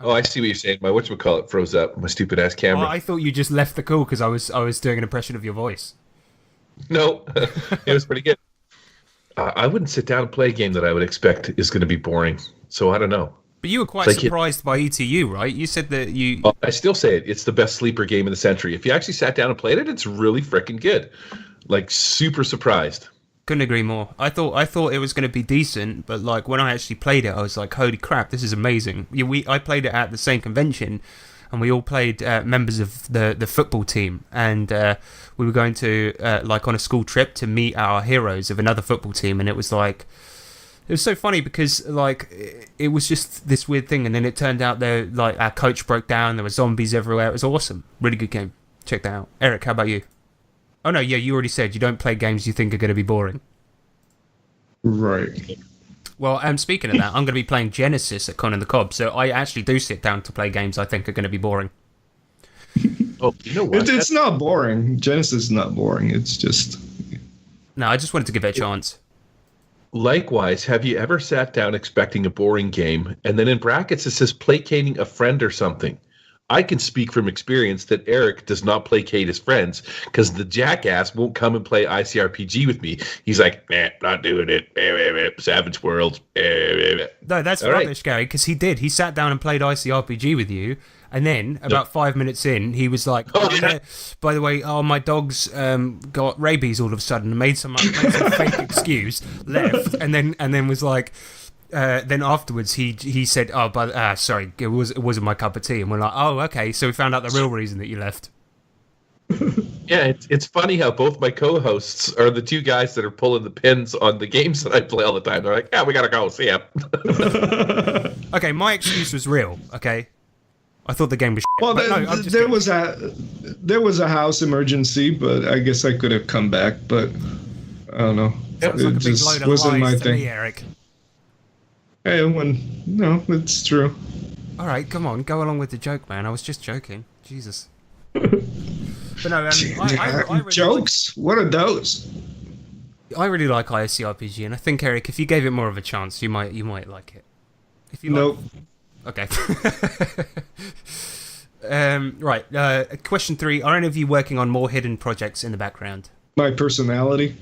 Oh, I see what you're saying. My whatchamacallit froze up. My stupid ass camera. Oh, I thought you just left the call because I was doing an impression of your voice. No, it was pretty good. I wouldn't sit down and play a game that I would expect is going to be boring. So I don't know. But you were quite surprised by ETU, right? You said that you... I still say it. It's the best sleeper game in the century. If you actually sat down and played it, it's really freaking good. Like, super surprised. Couldn't agree more. I thought it was going to be decent, but like when I actually played it, I was like, "Holy crap, this is amazing!" I played it at the same convention, and we all played members of the football team, and we were going to like on a school trip to meet our heroes of another football team, and it was so funny because like it was just this weird thing, and then it turned out like our coach broke down, there were zombies everywhere. It was awesome, really good game. Check that out. Eric, how about you? Oh, no, yeah, you already said you don't play games you think are going to be boring. Right. Well, speaking of that, I'm going to be playing Genesis at Con and the Cobb, so I actually do sit down to play games I think are going to be boring. Oh, you know what? It's not boring. Genesis is not boring. It's just... No, I just wanted to give it a chance. Likewise, have you ever sat down expecting a boring game, and then in brackets it says placating a friend or something? I can speak from experience that Eric does not placate his friends because the jackass won't come and play ICRPG with me. He's like, not doing it. Savage Worlds. No, that's all rubbish, right. Gary, because he did. He sat down and played ICRPG with you, and then about 5 minutes in, he was like, by the way, my dog's got rabies all of a sudden, and made some fake excuse, left, and then was like... then afterwards he said, sorry, it wasn't my cup of tea, and we're like, oh, okay, so we found out the real reason that you left. Yeah, it's funny how both my co-hosts are the two guys that are pulling the pins on the games that I play all the time. They're like, yeah, we gotta go, see ya. Okay, my excuse was real, okay? I thought the game was shit. Well, there was a house emergency, but I guess I could have come back, but I don't know. Sounds like a big load of lies to me, Eric. No, it's true. All right, come on, go along with the joke, man. I was just joking. Jesus. But no, I really Jokes? What are those? I really like ISCRPG, and I think, Eric, if you gave it more of a chance, you might like it. If you Nope. Okay. Right. Question 3: are any of you working on more hidden projects in the background? My personality.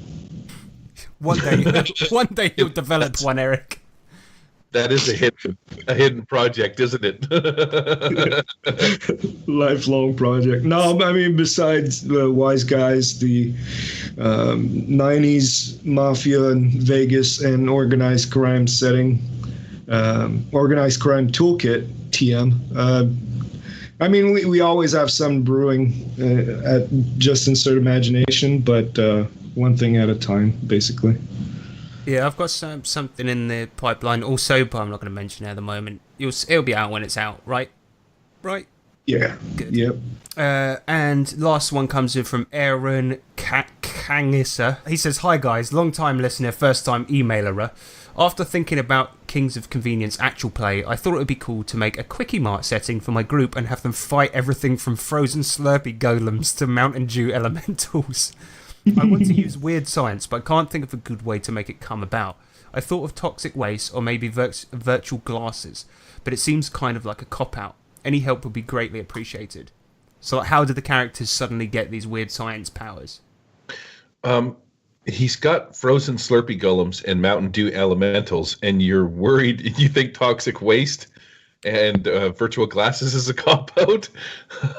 One day you'll develop one, Eric. That is a hidden project, isn't it? Lifelong project. No, I mean, besides the Wise Guys, the 90s mafia in Vegas and organized crime setting, organized crime toolkit, TM. I mean, we always have some brewing at just insert imagination, but one thing at a time, basically. Yeah, I've got something in the pipeline also, but I'm not going to mention it at the moment. It'll be out when it's out, right? Right? Yeah. Good. Yep. And last one comes in from Aaron Kangisa. He says, "Hi guys, long time listener, first time emailer. After thinking about Kings of Convenience actual play, I thought it would be cool to make a Quickie Mart setting for my group and have them fight everything from frozen Slurpee golems to Mountain Dew elementals. I want to use weird science, but I can't think of a good way to make it come about. I thought of toxic waste or maybe virtual glasses, but it seems kind of like a cop-out. Any help would be greatly appreciated." So how did the characters suddenly get these weird science powers? He's got frozen Slurpee golems and Mountain Dew elementals, and you're worried. You think toxic waste and virtual glasses is a cop-out?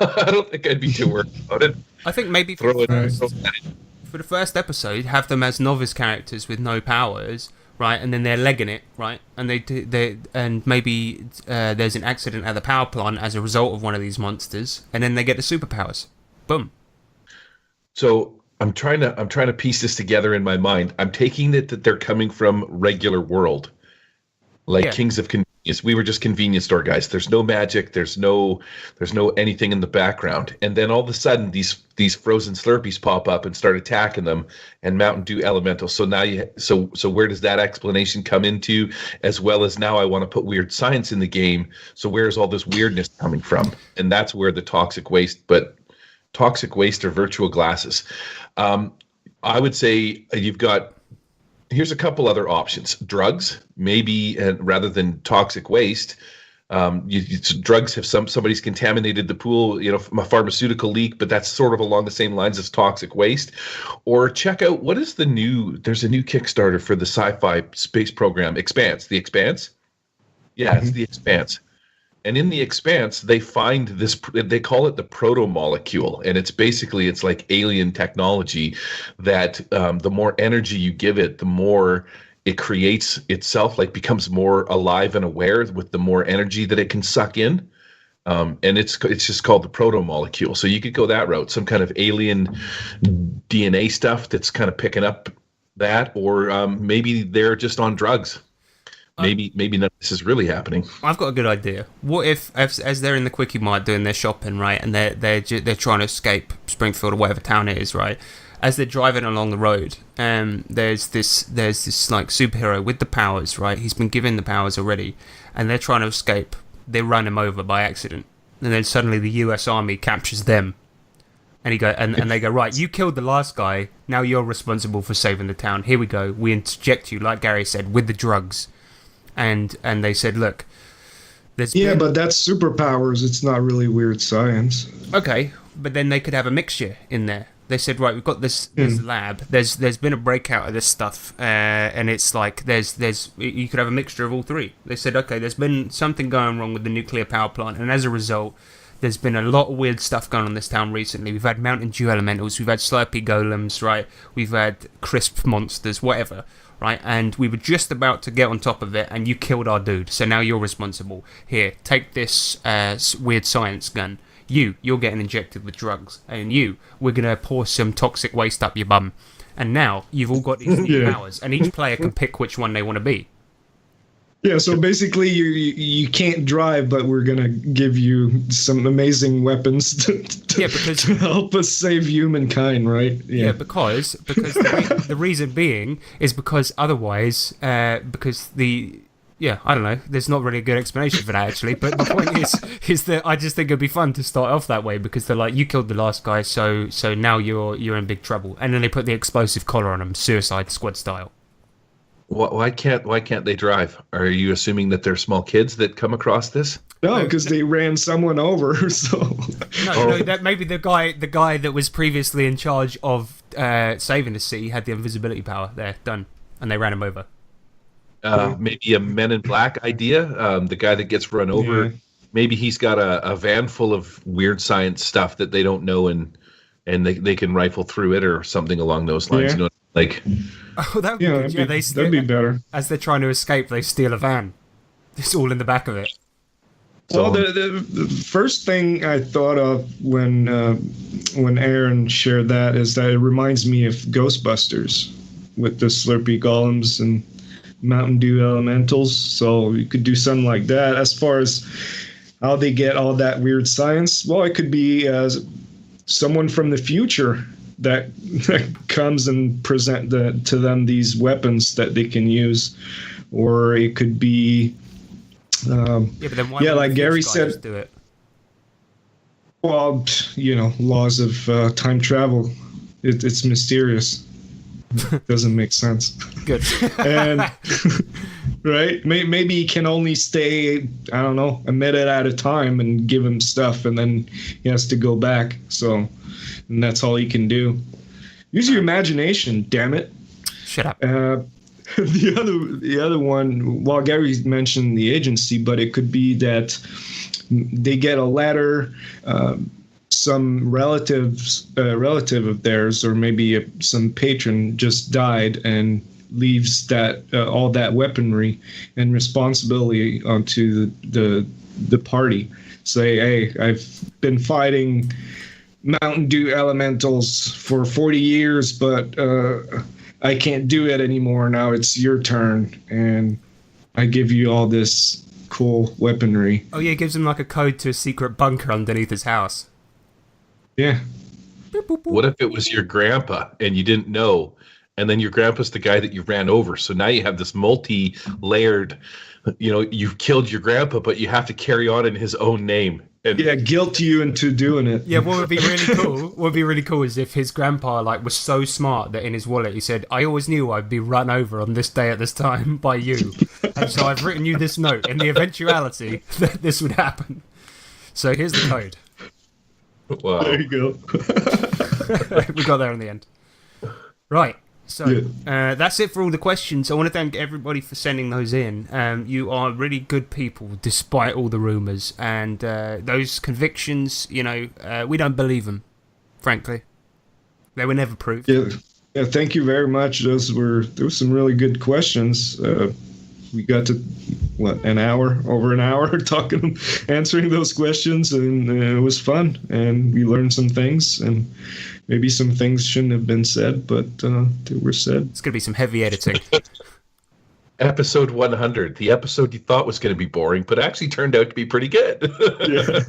I don't think I'd be too worried about it. I think maybe for the first episode, have them as novice characters with no powers, right? And then they're legging it, right? And and maybe there's an accident at the power plant as a result of one of these monsters, and then they get the superpowers. Boom. So I'm trying to piece this together in my mind. I'm taking it that they're coming from regular world, like Kings of Convenience. We were just convenience store guys. There's no magic. There's no anything in the background. And then all of a sudden, these frozen Slurpees pop up and start attacking them, and Mountain Dew elementals. So now so where does that explanation come into? As well as now I want to put weird science in the game. So where's all this weirdness coming from? And that's where the toxic waste or virtual glasses. I would say here's a couple other options. Drugs, maybe, rather than toxic waste. Drugs have somebody's contaminated the pool, from a pharmaceutical leak, but that's sort of along the same lines as toxic waste. Or check out there's a new Kickstarter for the sci-fi space program, Expanse. The Expanse? Yeah, It's the Expanse. And in the Expanse, they find this, they call it the proto-molecule. And it's like alien technology that the more energy you give it, the more it creates itself, like becomes more alive and aware with the more energy that it can suck in. And it's just called the proto-molecule. So you could go that route, some kind of alien DNA stuff that's kind of picking up that, or maybe they're just on drugs. Maybe none of this is really happening. I've got a good idea. What if, as they're in the Quickie Mart doing their shopping, right, and they're trying to escape Springfield or whatever town it is, right? As they're driving along the road, there's this like superhero with the powers, right? He's been given the powers already, and they're trying to escape. They run him over by accident, and then suddenly the U.S. Army captures them, and they go, right, you killed the last guy. Now you're responsible for saving the town. Here we go. We inject you, like Gary said, with the drugs. And they said, look, but that's superpowers. It's not really weird science. Okay, but then they could have a mixture in there. They said, right, we've got this lab. There's been a breakout of this stuff, and it's like you could have a mixture of all three. They said, okay, there's been something going wrong with the nuclear power plant, and as a result, there's been a lot of weird stuff going on in this town recently. We've had Mountain Dew elementals, we've had Slurpee golems, right? We've had crisp monsters, whatever. Right, and we were just about to get on top of it, and you killed our dude. So now you're responsible. Here, take this weird science gun. You're getting injected with drugs, and we're gonna pour some toxic waste up your bum. And now you've all got these new powers, and each player can pick which one they want to be. Yeah, so basically you can't drive, but we're going to give you some amazing weapons to help us save humankind, right? Yeah, because the reason being is because otherwise, because the Yeah, I don't know. There's not really a good explanation for that, actually. But my point is that I just think it'd be fun to start off that way because they're like, you killed the last guy, so now you're in big trouble. And then they put the explosive collar on them, Suicide Squad style. Why can't they drive? Are you assuming that they're small kids that come across this? No, because they ran someone over. So no, that maybe the guy that was previously in charge of saving the city had the invisibility power. There, done, and they ran him over. Maybe a Men in Black idea. The guy that gets run over. Yeah. Maybe he's got a van full of weird science stuff that they don't know, and they can rifle through it or something along those lines. Yeah. You know, like. Oh, that would be good. Yeah, that'd be better. As they're trying to escape, they steal a van. It's all in the back of it. Well, the first thing I thought of when Aaron shared that is that it reminds me of Ghostbusters with the Slurpee golems and Mountain Dew elementals. So you could do something like that. As far as how they get all that weird science, well, it could be someone from the future that comes and present to them these weapons that they can use, or it could be. But then why like Gary said, just do it? Well, laws of time travel. It's mysterious. Doesn't make sense. Good. And right, maybe he can only stay, I don't know, a minute at a time and give him stuff, and then he has to go back. So, and that's all he can do. Use your imagination, damn it. Shut up. The other one, well, Gary mentioned the agency, but it could be that they get a letter, some relative of theirs, or maybe some patron just died and leaves that all that weaponry and responsibility onto the party. Say, hey, I've been fighting Mountain Dew elementals for 40 years, but I can't do it anymore. Now it's your turn, and I give you all this cool weaponry. Oh yeah, it gives him like a code to a secret bunker underneath his house. Yeah. What if it was your grandpa and you didn't know, and then your grandpa's the guy that you ran over? So now you have this multi-layered, you've killed your grandpa, but you have to carry on in his own name. And yeah, guilt you into doing it. Yeah, what would be really cool is if his grandpa was so smart that in his wallet he said, I always knew I'd be run over on this day at this time by you. And so I've written you this note in the eventuality that this would happen. So here's the code. Wow. There you go. We got there in the end. Right. So that's it for all the questions. I want to thank everybody for sending those in. You are really good people, despite all the rumours. And those convictions, we don't believe them, frankly. They were never proved. Yeah, thank you very much. There were some really good questions. We got to, over an hour answering those questions, and it was fun. And we learned some things, and maybe some things shouldn't have been said, but they were said. It's going to be some heavy editing. Episode 100, the episode you thought was going to be boring, but actually turned out to be pretty good. Yeah.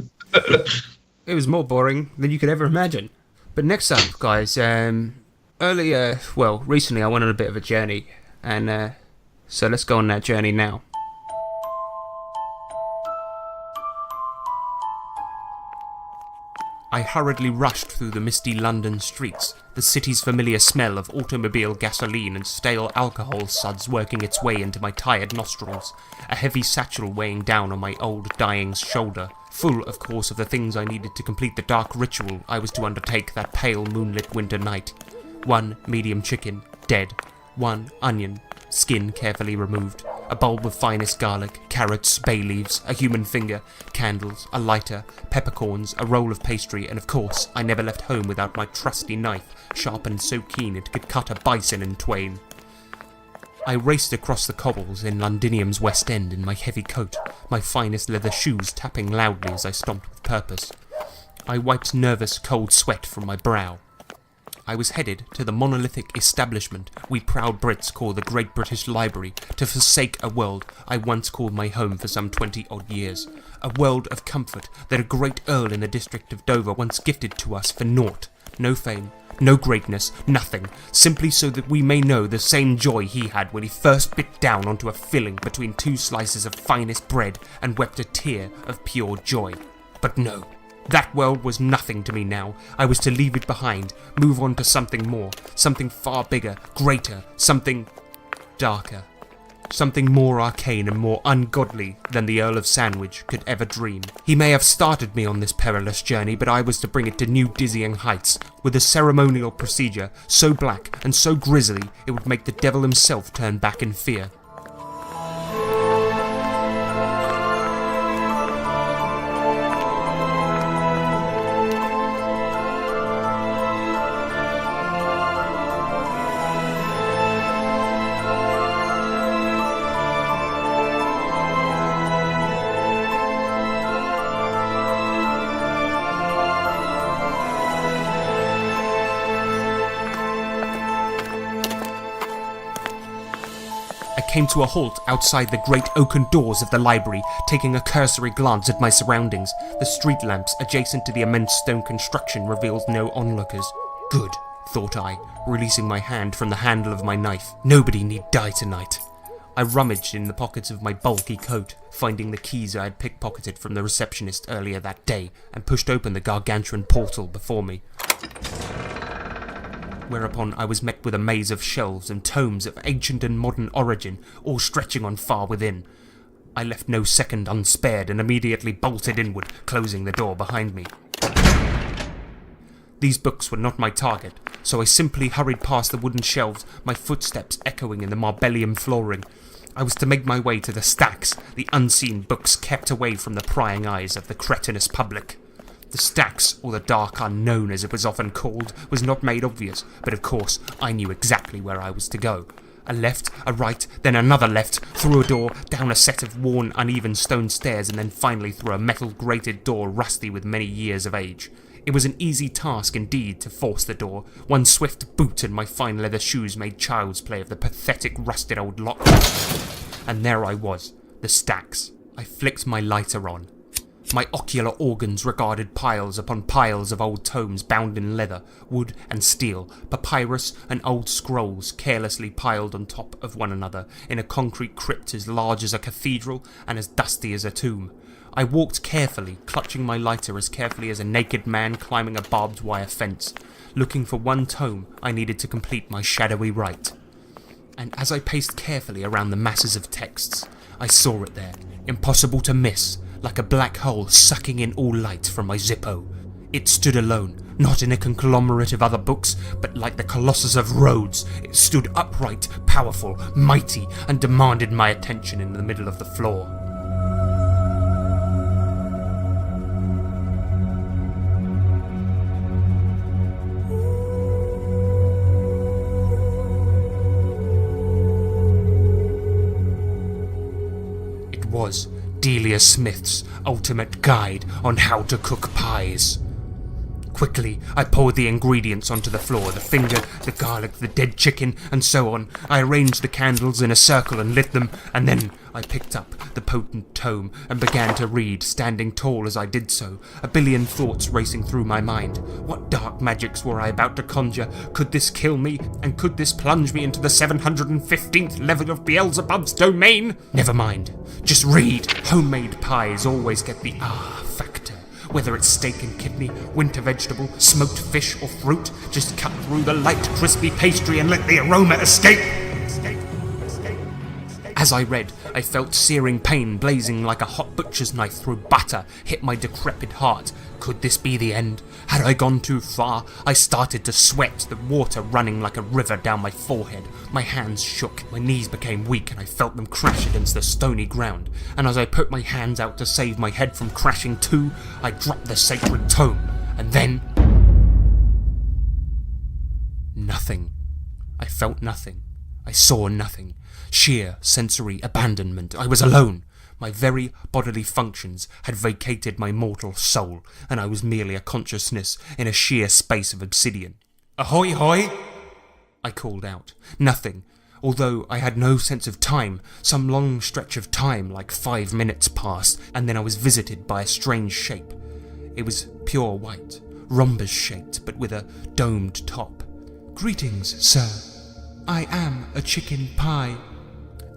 It was more boring than you could ever imagine. But next up, guys, recently I went on a bit of a journey, and so let's go on that journey now. I hurriedly rushed through the misty London streets, the city's familiar smell of automobile gasoline and stale alcohol suds working its way into my tired nostrils, a heavy satchel weighing down on my old dying's shoulder, full, of course, of the things I needed to complete the dark ritual I was to undertake that pale moonlit winter night. 1 medium chicken, dead. 1 onion, skin carefully removed. A bulb of finest garlic, carrots, bay leaves, a human finger, candles, a lighter, peppercorns, a roll of pastry, and of course, I never left home without my trusty knife, sharpened so keen it could cut a bison in twain. I raced across the cobbles in Londinium's West End in my heavy coat, my finest leather shoes tapping loudly as I stomped with purpose. I wiped nervous, cold sweat from my brow. I was headed to the monolithic establishment we proud Brits call the Great British Library to forsake a world I once called my home for some 20-odd years. A world of comfort that a great earl in the district of Dover once gifted to us for naught, No fame, no greatness, nothing, simply so that we may know the same joy he had when he first bit down onto a filling between 2 slices of finest bread and wept a tear of pure joy. But no, that world was nothing to me now. I was to leave it behind, move on to something more, something far bigger, greater, something darker. Something more arcane and more ungodly than the Earl of Sandwich could ever dream. He may have started me on this perilous journey, but I was to bring it to new dizzying heights, with a ceremonial procedure so black and so grisly it would make the devil himself turn back in fear. I came to a halt outside the great oaken doors of the library, taking a cursory glance at my surroundings. The street lamps adjacent to the immense stone construction revealed no onlookers. Good, thought I, releasing my hand from the handle of my knife. Nobody need die tonight. I rummaged in the pockets of my bulky coat, finding the keys I had pickpocketed from the receptionist earlier that day, and pushed open the gargantuan portal before me. Whereupon I was met with a maze of shelves and tomes of ancient and modern origin, all stretching on far within. I left no second unspared and immediately bolted inward, closing the door behind me. These books were not my target, so I simply hurried past the wooden shelves, my footsteps echoing in the marbellium flooring. I was to make my way to the stacks, the unseen books kept away from the prying eyes of the cretinous public. The stacks, or the dark unknown as it was often called, was not made obvious, but of course I knew exactly where I was to go. A left, a right, then another left, through a door, down a set of worn, uneven stone stairs, and then finally through a metal-grated door rusty with many years of age. It was an easy task indeed to force the door. One swift boot and my fine leather shoes made child's play of the pathetic rusted old lock. And there I was, the stacks. I flicked my lighter on. My ocular organs regarded piles upon piles of old tomes bound in leather, wood and steel, papyrus and old scrolls carelessly piled on top of one another in a concrete crypt as large as a cathedral and as dusty as a tomb. I walked carefully, clutching my lighter as carefully as a naked man climbing a barbed wire fence, looking for one tome I needed to complete my shadowy rite. And as I paced carefully around the masses of texts, I saw it there, impossible to miss, like a black hole sucking in all light from my Zippo. It stood alone, not in a conglomerate of other books, but like the Colossus of Rhodes, it stood upright, powerful, mighty, and demanded my attention in the middle of the floor. It was Delia Smith's ultimate guide on how to cook pies. Quickly, I poured the ingredients onto the floor, the finger, the garlic, the dead chicken, and so on. I arranged the candles in a circle and lit them, and then I picked up the potent tome and began to read, standing tall as I did so, a billion thoughts racing through my mind. What dark magics were I about to conjure? Could this kill me? And could this plunge me into the 715th level of Beelzebub's domain? Never mind. Just read. Homemade pies always get the factor. Whether it's steak and kidney, winter vegetable, smoked fish or fruit, just cut through the light, crispy pastry and let the aroma escape. As I read, I felt searing pain blazing like a hot butcher's knife through butter hit my decrepit heart. Could this be the end? Had I gone too far? I started to sweat, the water running like a river down my forehead. My hands shook, my knees became weak, and I felt them crash against the stony ground. And as I put my hands out to save my head from crashing too, I dropped the sacred tome. And then... nothing. I felt nothing. I saw nothing. Sheer sensory abandonment. I was alone. My very bodily functions had vacated my mortal soul, and I was merely a consciousness in a sheer space of obsidian. "Ahoy, hoy!" I called out. Nothing. Although I had no sense of time, some long stretch of time, like 5 minutes passed, and then I was visited by a strange shape. It was pure white, rhombus-shaped but with a domed top. "Greetings, sir. I am a chicken pie."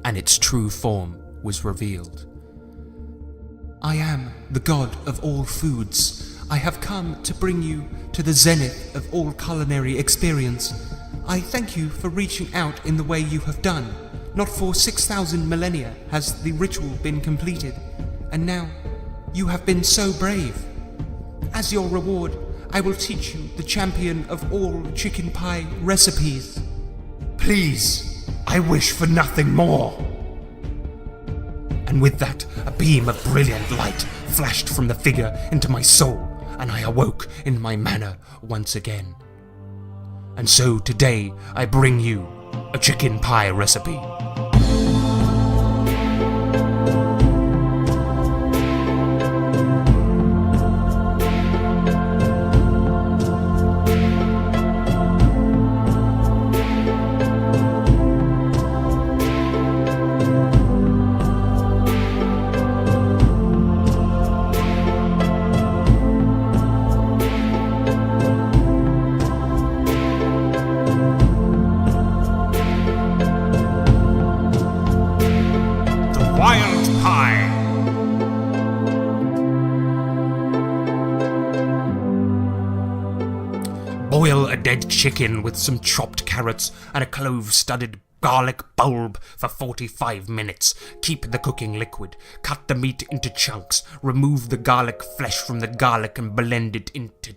And its true form was revealed. "I am the god of all foods. I have come to bring you to the zenith of all culinary experience. I thank you for reaching out in the way you have done. Not for 6,000 millennia has the ritual been completed, and now you have been so brave. As your reward, I will teach you the champion of all chicken pie recipes." "Please, I wish for nothing more." And with that, a beam of brilliant light flashed from the figure into my soul, and I awoke in my manner once again. And so today I bring you a chicken pie recipe. Wild pie. Boil a dead chicken with some chopped carrots and a clove-studded garlic bulb for 45 minutes. Keep the cooking liquid. Cut the meat into chunks. Remove the garlic flesh from the garlic and blend it into...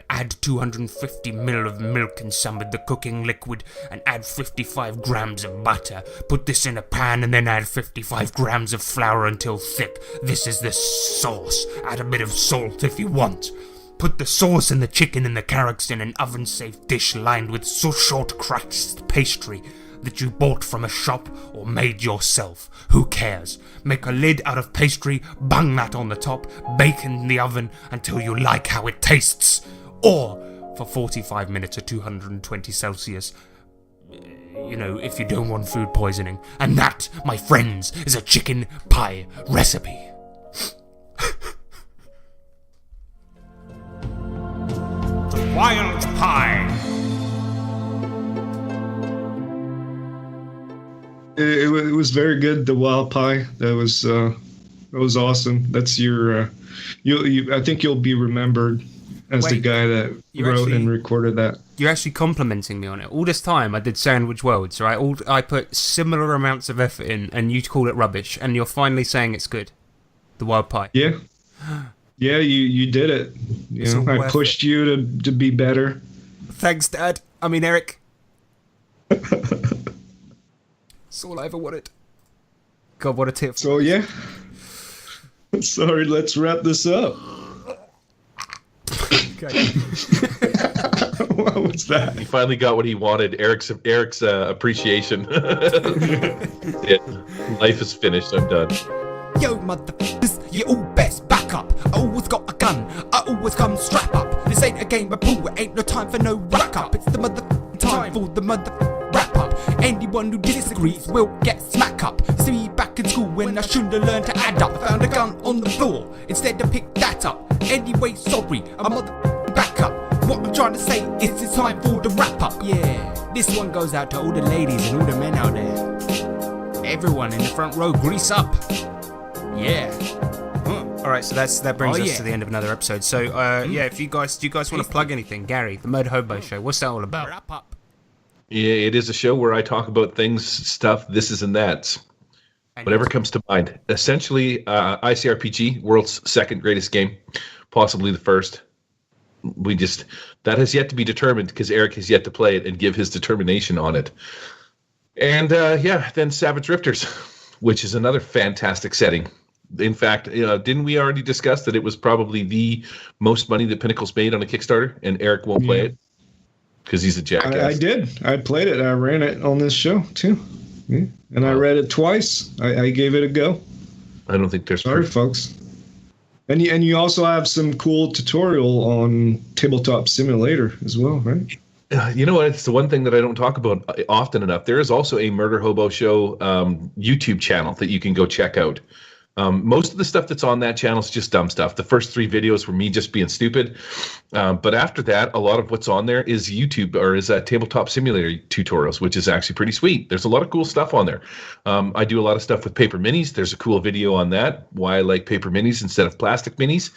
Add 250 ml of milk and some of the cooking liquid and add 55 grams of butter. Put this in a pan and then add 55 grams of flour until thick. This is the sauce. Add a bit of salt if you want. Put the sauce and the chicken and the carrots in an oven-safe dish lined with short crust pastry that you bought from a shop or made yourself. Who cares? Make a lid out of pastry, bung that on the top, bake in the oven until you like how it tastes. Or for 45 minutes at 220 Celsius. You know, if you don't want food poisoning. And that, my friends, is a chicken pie recipe. Wild pie. It was very good. The wild pie. That was awesome. That's your. I think you'll be remembered as the guy that wrote and recorded that. You're actually complimenting me on it. All this time I did Sandwich Worlds, right? I put similar amounts of effort in, and you call it rubbish, and you're finally saying it's good. The wild pie. Yeah. Yeah, you did it. You know, I pushed you to be better. Thanks, Dad. I mean, Eric. That's all I ever wanted. God, what a tip. So, yeah. Sorry, let's wrap this up. Okay. What was that? He finally got what he wanted. Eric's appreciation. Yeah, life is finished. I'm done. Yo, motherfuckers, you all best back up. I always got a gun, I always come strap up. This ain't a game of pool, it ain't no time for no rack up. It's the motherfucking time for the motherfucking wrap up. Anyone who disagrees will get smack up. See me back in school when I shouldn't have learned to add up. I found a gun on the floor, instead I picked that up. Anyway, sorry, I'm motherfucking back up. What I'm trying to say is it's time for the wrap up. Yeah, this one goes out to all the ladies and all the men out there. Everyone in the front row, grease up. Yeah. All right, so that brings us to the end of another episode. So, yeah, do you guys want to plug anything? Gary, the Murder Hobo Show, what's that all about? Wrap up. Yeah, it is a show where I talk about things, stuff, this is and that's. Whatever comes to mind. Essentially, ICRPG, world's second greatest game, possibly the first. That has yet to be determined because Eric has yet to play it and give his determination on it. And then Savage Rifters, which is another fantastic setting. In fact, didn't we already discuss that it was probably the most money that Pinnacle's made on a Kickstarter, and Eric won't play it because he's a jackass? I did. I played it. I ran it on this show too, and I read it twice. I gave it a go. I don't think there's sorry, folks. And you also have some cool tutorial on Tabletop Simulator as well, right? You know what? It's the one thing that I don't talk about often enough. There is also a Murder Hobo Show YouTube channel that you can go check out. Most of the stuff that's on that channel is just dumb stuff. The first 3 videos were me just being stupid. But after that, a lot of what's on there is YouTube or is tabletop simulator tutorials, which is actually pretty sweet. There's a lot of cool stuff on there. I do a lot of stuff with paper minis. There's a cool video on that, why I like paper minis instead of plastic minis.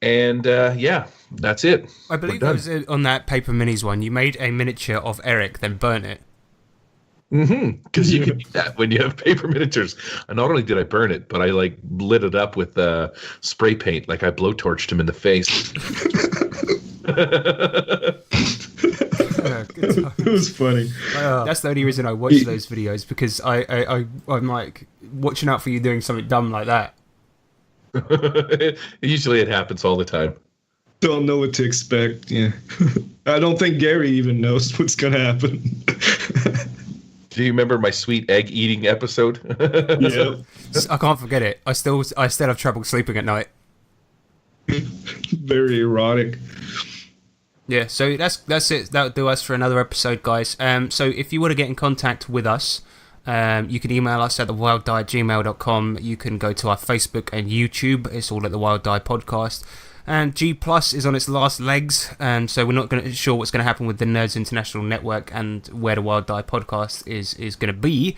And yeah, that's it. I believe it was on that paper minis one. You made a miniature of Eric, then burnt it. Because you can do that when you have paper miniatures. And not only did I burn it, but I like lit it up with spray paint, like I blowtorched him in the face. It was funny. That's the only reason I watch those videos, because I'm like watching out for you doing something dumb like that. Usually it happens all the time. Don't know what to expect. Yeah. I don't think Gary even knows what's going to happen. Do you remember my sweet egg eating episode? Yeah. I can't forget it. I still have trouble sleeping at night. Very erotic. Yeah, so that's it. That'll do us for another episode, guys. So if you want to get in contact with us, you can email us at thewilddie@gmail.com. You can go to our Facebook and YouTube. It's all at the Wild Die Podcast. And G Plus is on its last legs, so we're not sure what's going to happen with the Nerds International Network and where the Wild Die Podcast is going to be.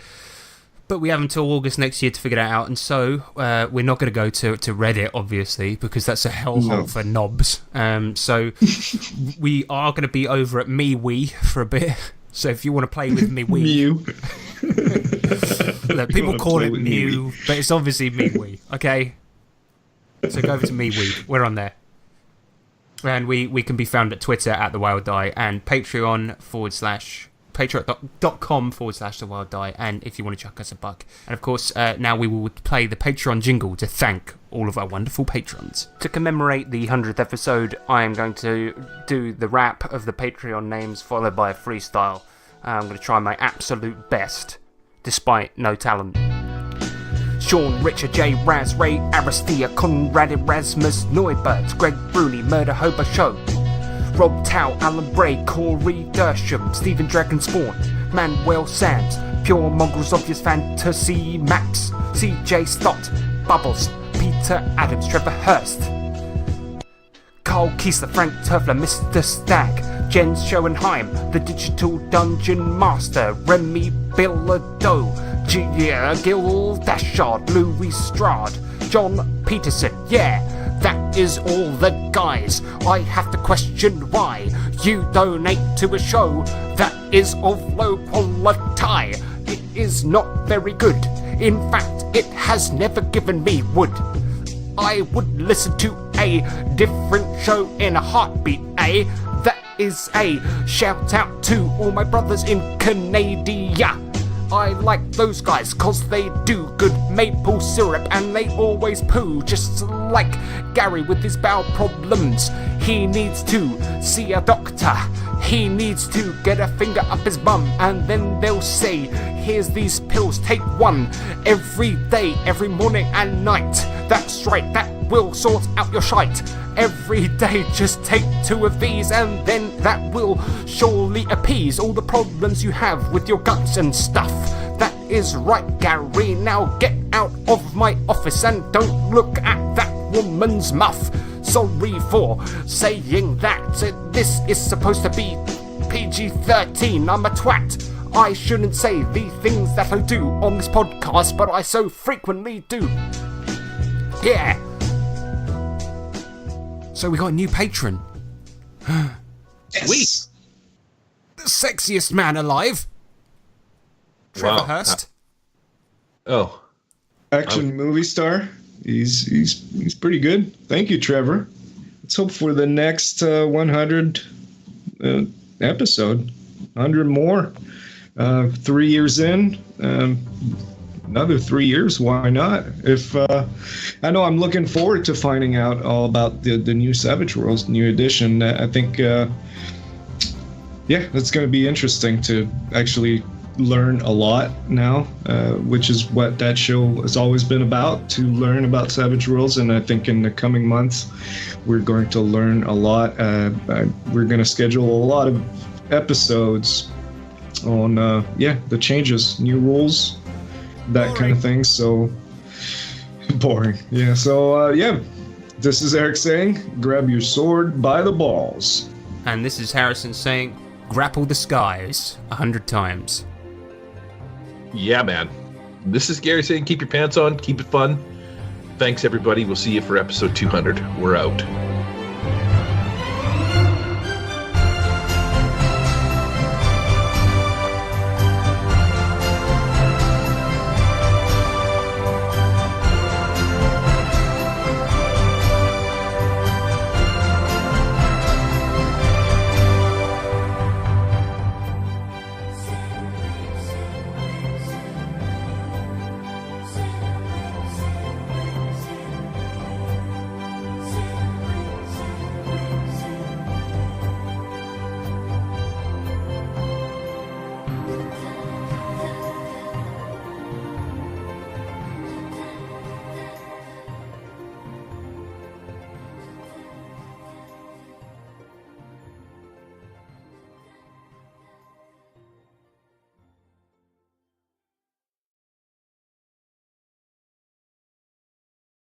But we have until August next year to figure that out, and so we're not going to go to Reddit, obviously, because that's a hellhole for knobs. So we are going to be over at MeWe for a bit. So if you want to play with MeWe, look, people call it Mew, but it's obviously MeWe. Okay, so go over to MeWe. We're on there. And we can be found at Twitter at The Wild Die and patreon.com/The Wild Die, and if you want to chuck us a buck. And of course, now we will play the Patreon jingle to thank all of our wonderful patrons. To commemorate the 100th episode, I am going to do the rap of the Patreon names followed by a freestyle. I'm going to try my absolute best, despite no talent. Sean, Richard, J, Raz, Ray, Aristia, Conrad, Erasmus, Neubert, Greg Bruni, Murder Hobo Show, Rob Tao, Alan Bray, Corey Dersham, Stephen Dragon Spawn, Manuel Sands, Pure Mongrels Obvious Fantasy, Max, CJ Stott, Bubbles, Peter Adams, Trevor Hurst, Carl Kiesler, Frank Turfler, Mr. Stagg, Jens Schoenheim, The Digital Dungeon Master, Remy Bilodeau, Gil Dashard, Louis Strad, John Peterson, yeah, that is all the guys. I have to question why you donate to a show that is of low quality. It is not very good. In fact, it has never given me wood. I would listen to a different show in a heartbeat, eh? That is a shout out to all my brothers in Canada. I like those guys cause they do good maple syrup and they always poo, just like Gary with his bowel problems. He needs to see a doctor. He needs to get a finger up his bum, and then they'll say, here's these pills, take one every day, every morning and night. That's right, that will sort out your shite. Every day just take 2 of these, and then that will surely appease all the problems you have with your guts and stuff. That is right, Gary, now get out of my office and don't look at that woman's muff. Sorry for saying that, this is supposed to be PG-13, I'm a twat. I shouldn't say the things that I do on this podcast, but I so frequently do. Yeah. So we got a new patron. Sweet. The sexiest man alive. Trevor Wow. Hurst. Oh. Action movie star. He's pretty good. Thank you, Trevor. Let's hope for the next 100 episode. 100 more. 3 years in. Another 3 years, why not? If I know, I'm looking forward to finding out all about the new Savage Worlds new edition. I think that's going to be interesting to actually learn a lot now, which is what that show has always been about, to learn about Savage Worlds. And I think in the coming months we're going to learn a lot. We're going to schedule a lot of episodes on the changes, new rules, that kind of thing. So Boring. Yeah. So this is Eric saying, grab your sword by the balls. And this is Harrison saying, grapple the skies 100 times. Yeah, man. This is Gary saying, keep your pants on, keep it fun. Thanks, everybody. We'll see you for episode 200. We're out.